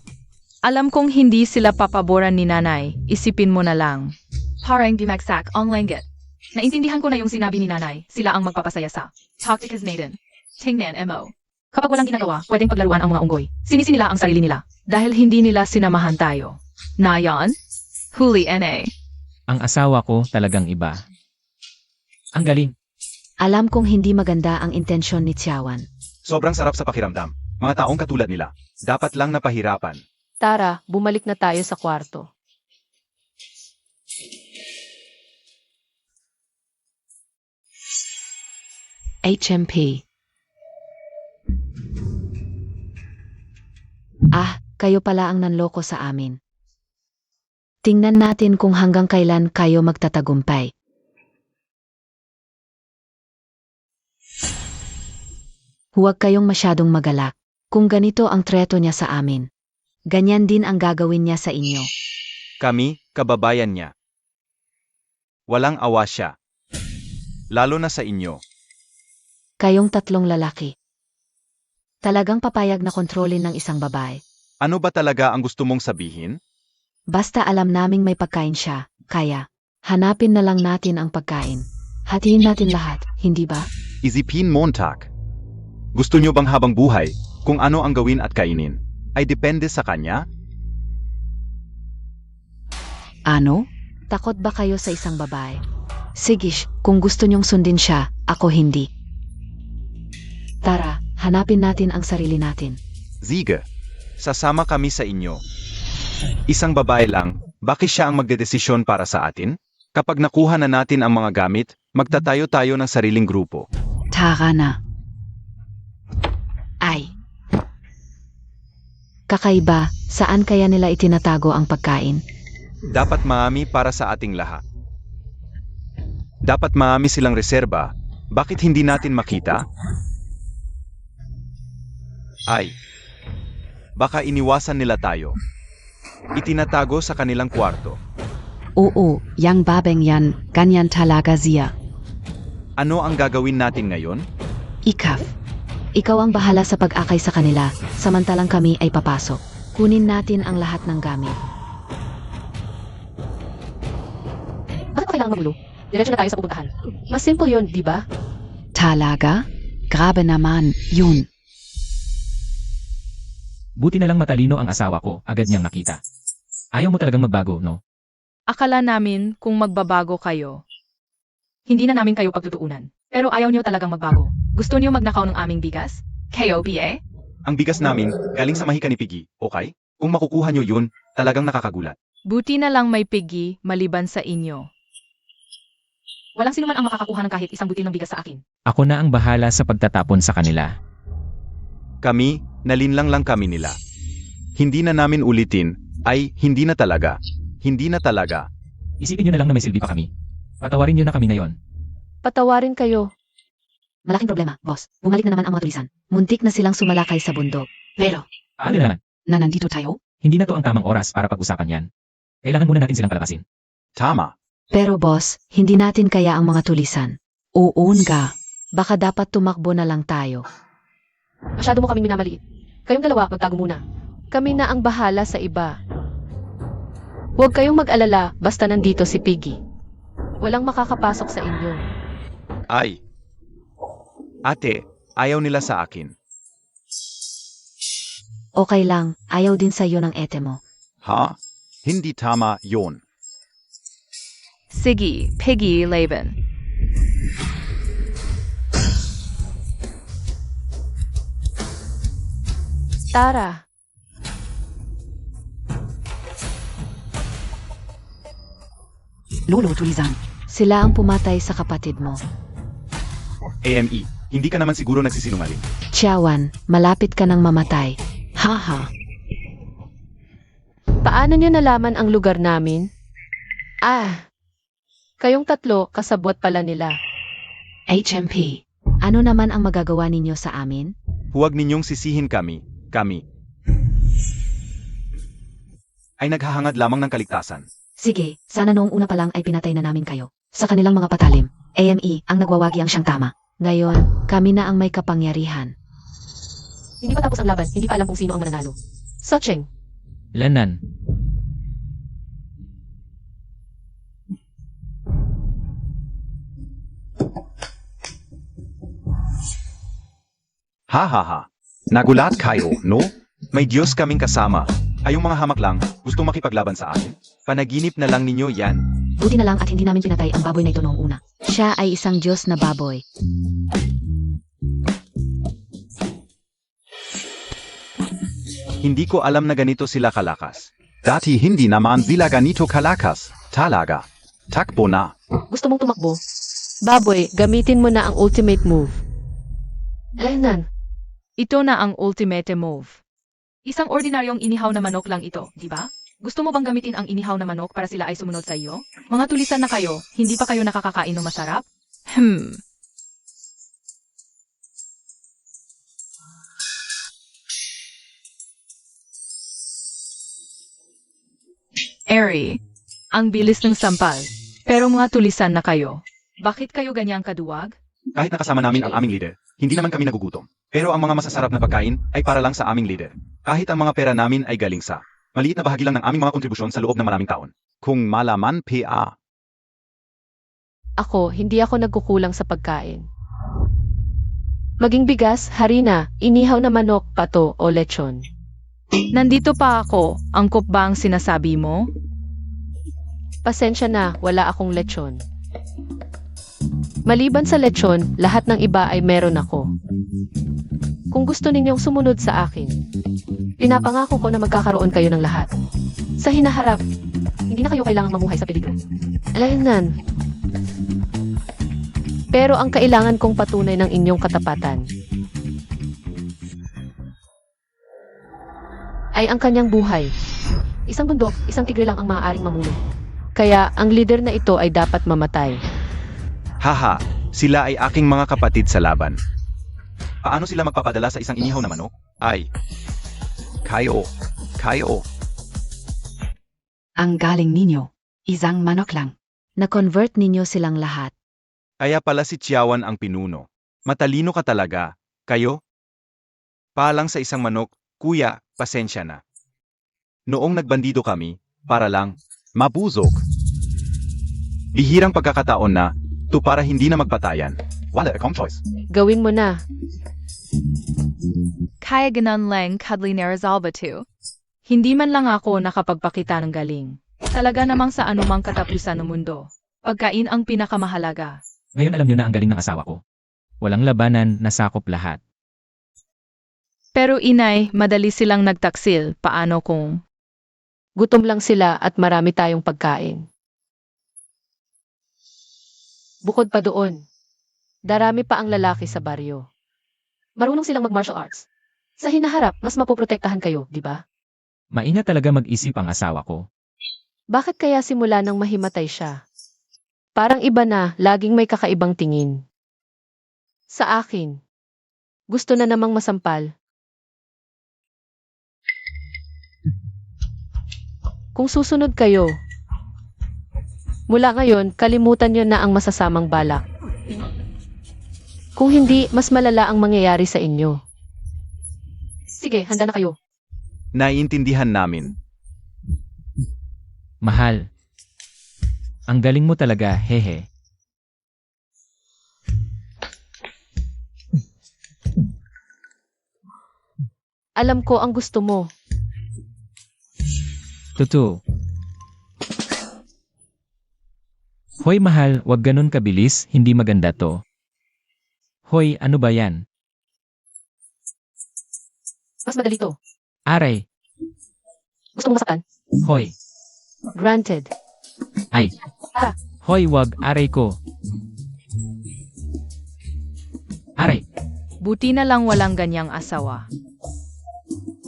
Alam kong hindi sila papaboran ni nanay, isipin mo na lang. Parang bimagsak ang langgit. Naintindihan ko na yung sinabi ni nanay, sila ang magpapasaya sa Toxic as Maiden. Tingnan mo. Kapag walang ginagawa, pwedeng paglaruan ang mga unggoy. Sinisi nila ang sarili nila. Dahil hindi nila sinamahan tayo. Na yan? Huli NA. Ang asawa ko talagang iba. Ang galing. Alam kong hindi maganda ang intensyon ni Tiawan. Sobrang sarap sa pakiramdam. Mga taong katulad nila. Dapat lang napahirapan. Tara, bumalik na tayo sa kwarto. HMP. Ah, kayo pala ang nanloko sa amin. Tingnan natin kung hanggang kailan kayo magtatagumpay. Huwag kayong masyadong magalak. Kung ganito ang treto niya sa amin, ganyan din ang gagawin niya sa inyo. Kami, kababayan niya. Walang awa siya. Lalo na sa inyo. Kayong tatlong lalaki. Talagang papayag na kontrolin ng isang babae. Ano ba talaga ang gusto mong sabihin? Basta alam naming may pagkain siya, kaya hanapin na lang natin ang pagkain. Hatiin natin lahat, hindi ba? Isipin Montag. Gusto niyo bang habang buhay, kung ano ang gawin at kainin, ay depende sa kanya? Ano? Takot ba kayo sa isang babae? Sige, kung gusto niyong sundin siya, ako hindi. Tara, hanapin natin ang sarili natin. Sige, sasama kami sa inyo. Isang babae lang, bakit siya ang magdedesisyon para sa atin? Kapag nakuha na natin ang mga gamit, magtatayo tayo ng sariling grupo. Tara na. Ay. Kakaiba, saan kaya nila itinatago ang pagkain? Dapat marami para sa ating lahat. Dapat marami silang reserba. Bakit hindi natin makita? Ay. Baka iniwasan nila tayo. Itinatago sa kanilang kwarto. Oo, yang babeng yan, ganyan talaga siya. Ano ang gagawin natin ngayon? Ikaf. Ikaw ang bahala sa pag-akay sa kanila, samantalang kami ay papasok. Kunin natin ang lahat ng gamit. Bakit pa kailangan magulo? Diretso na tayo sa pupuntahan. Mas simple yun, di ba? Talaga? Grabe naman, yun. Buti na lang matalino ang asawa ko, agad niyang nakita. Ayaw mo talagang magbago, no? Akala namin kung magbabago kayo. Hindi na namin kayo pagtutuunan. Pero ayaw niyo talagang magbago. Gusto niyo magnakaw ng aming bigas? KOPA? Ang bigas namin, galing sa mahika ni Piggy, okay? Kung makukuha nyo yun, talagang nakakagulat. Buti na lang may pigi maliban sa inyo. Walang sino man ang makakakuha ng kahit isang butil ng bigas sa akin. Ako na ang bahala sa pagtatapon sa kanila. Kami, nalinlang lang kami nila. Hindi na namin ulitin, ay, hindi na talaga. Hindi na talaga. Isipin niyo na lang na may silbi pa kami. Patawarin niyo na kami ngayon. Patawarin kayo. Malaking problema, boss. Bumalik na naman ang mga tulisan. Muntik na silang sumalakay sa bundok. Pero, Ano naman? na nandito tayo? Hindi na to ang tamang oras para pag-usapan yan. Kailangan muna natin silang palakasin. Tama. Pero boss, hindi natin kaya ang mga tulisan. Uun ka. Baka dapat tumakbo na lang tayo. Masyado mo kaming minamaliit. Kayong dalawa, magtago muna. Kami na ang bahala sa iba. Huwag kayong mag-alala basta nandito si Piggy. Walang makakapasok sa inyo. Ay. Ate, ayaw nila sa akin. Okay lang, ayaw din sa'yo ng ete mo. Ha? Hindi tama yon. Sige, Piggy Laban. Tara. Lolo Tulisan. Sila ang pumatay sa kapatid mo. AME, hindi ka naman siguro nagsisinungaling. Tiawan, malapit ka nang mamatay. Haha. Paano niyo nalaman ang lugar namin? Ah. Kayong tatlo, kasabwat pala nila. HMP. Ano naman ang magagawa ninyo sa amin? Huwag ninyong sisihin kami. Kami ay naghahangad lamang ng kaligtasan. Sige, sana noong una pa lang ay pinatay na namin kayo. Sa kanilang mga patalim, AME ang nagwawagi ang siyang tama. Ngayon, kami na ang may kapangyarihan. Hindi pa tapos ang laban, hindi pa alam kung sino ang mananalo. Socheng. Lanan. Ha ha ha. Nagulat kayo, no? May Diyos kaming kasama. Ayong mga hamak lang, gustong makipaglaban sa akin. Panaginip na lang ninyo yan. Buti na lang at hindi namin pinatay ang baboy na ito noong una. Siya ay isang Diyos na baboy. Hindi ko alam na ganito sila kalakas. Dati hindi naman sila ganito kalakas. Talaga. Takbo na. Gusto mong tumakbo? Baboy, gamitin mo na ang ultimate move. Ayun. Ito na ang ultimate move. Isang ordinaryong inihaw na manok lang ito, di ba? Gusto mo bang gamitin ang inihaw na manok para sila ay sumunod sa iyo? Mga tulisan na kayo, hindi pa kayo nakakakain ng masarap? Eri, ang bilis ng sampal. Pero mga tulisan na kayo, bakit kayo ganyang kaduwag? Kahit nakasama namin ang aming leader, hindi naman kami nagugutom. Pero ang mga masasarap na pagkain ay para lang sa aming leader. Kahit ang mga pera namin ay galing sa maliit na bahagi lang ng aming mga kontribusyon sa loob ng maraming taon. Kung malaman PA. Ako, hindi ako nagkukulang sa pagkain. Maging bigas, harina, inihaw na manok, pato o lechon. Nandito pa ako, angkop ba ang sinasabi mo? Pasensya na, wala akong lechon. Maliban sa lechon, lahat ng iba ay meron ako. Kung gusto ninyong sumunod sa akin, pinapangako ko na magkakaroon kayo ng lahat. Sa hinaharap, hindi na kayo kailangang mamuhay sa peligro. Alaynan. Pero ang kailangan kong patunay ng inyong katapatan ay ang kanyang buhay. Isang bundok, isang tigre lang ang maaaring mamuno. Kaya ang leader na ito ay dapat mamatay. Haha, sila ay aking mga kapatid sa laban. Paano sila magpapadala sa isang inihaw na manok? Ay, kayo. Ang galing ninyo. Isang manok lang. Na-convert ninyo silang lahat. Kaya pala si Chiawan ang pinuno. Matalino ka talaga. Kayo? Palang sa isang manok, kuya, pasensya na. Noong nagbandido kami, para lang, mabuzog. Bihirang pagkakataon na, to para hindi na magpatayan. Wala akong choice. Gawin mo na. Kaya ganon lang kadli na Rizalba too. Hindi man lang ako nakapagpakita ng galing. Talaga namang sa anumang katapusan ng mundo, pagkain ang pinakamahalaga. Ngayon alam niyo na ang galing ng asawa ko. Walang labanan, nasakop lahat. Pero inay, madali silang nagtaksil. Paano kung... Gutom lang sila at marami tayong pagkain. Bukod pa doon, darami pa ang lalaki sa baryo. Marunong silang mag-martial arts. Sa hinaharap, mas mapoprotektahan kayo, di ba? Maingat talaga mag-isip ang asawa ko. Bakit kaya simula nang mahimatay siya? Parang iba na, laging may kakaibang tingin. Sa akin, gusto na namang masampal. Kung susunod kayo, mula ngayon, kalimutan niyo na ang masasamang balak. Kung hindi, mas malala ang mangyayari sa inyo. Sige, handa na kayo. Naiintindihan namin. Mahal. Ang galing mo talaga, hehe. Alam ko ang gusto mo. Tutu. Hoy mahal, wag ganun kabilis, hindi maganda to. Hoy, ano ba yan? Mas madali to. Aray, Gusto mo masaktan? hoy, Granted. ay. Hoy, wag, aray ko. Aray, Buti na lang walang ganyang asawa.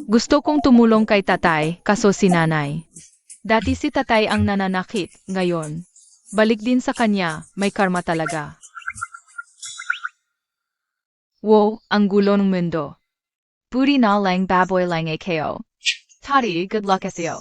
Gusto kong tumulong kay tatay, kaso si nanay. Dati si tatay ang nananakit, ngayon. Balik din sa kanya, may karma talaga. Wow, ang gulo ng mundo. Buti na lang baboy lang kayo. Tati, good luck sa'yo.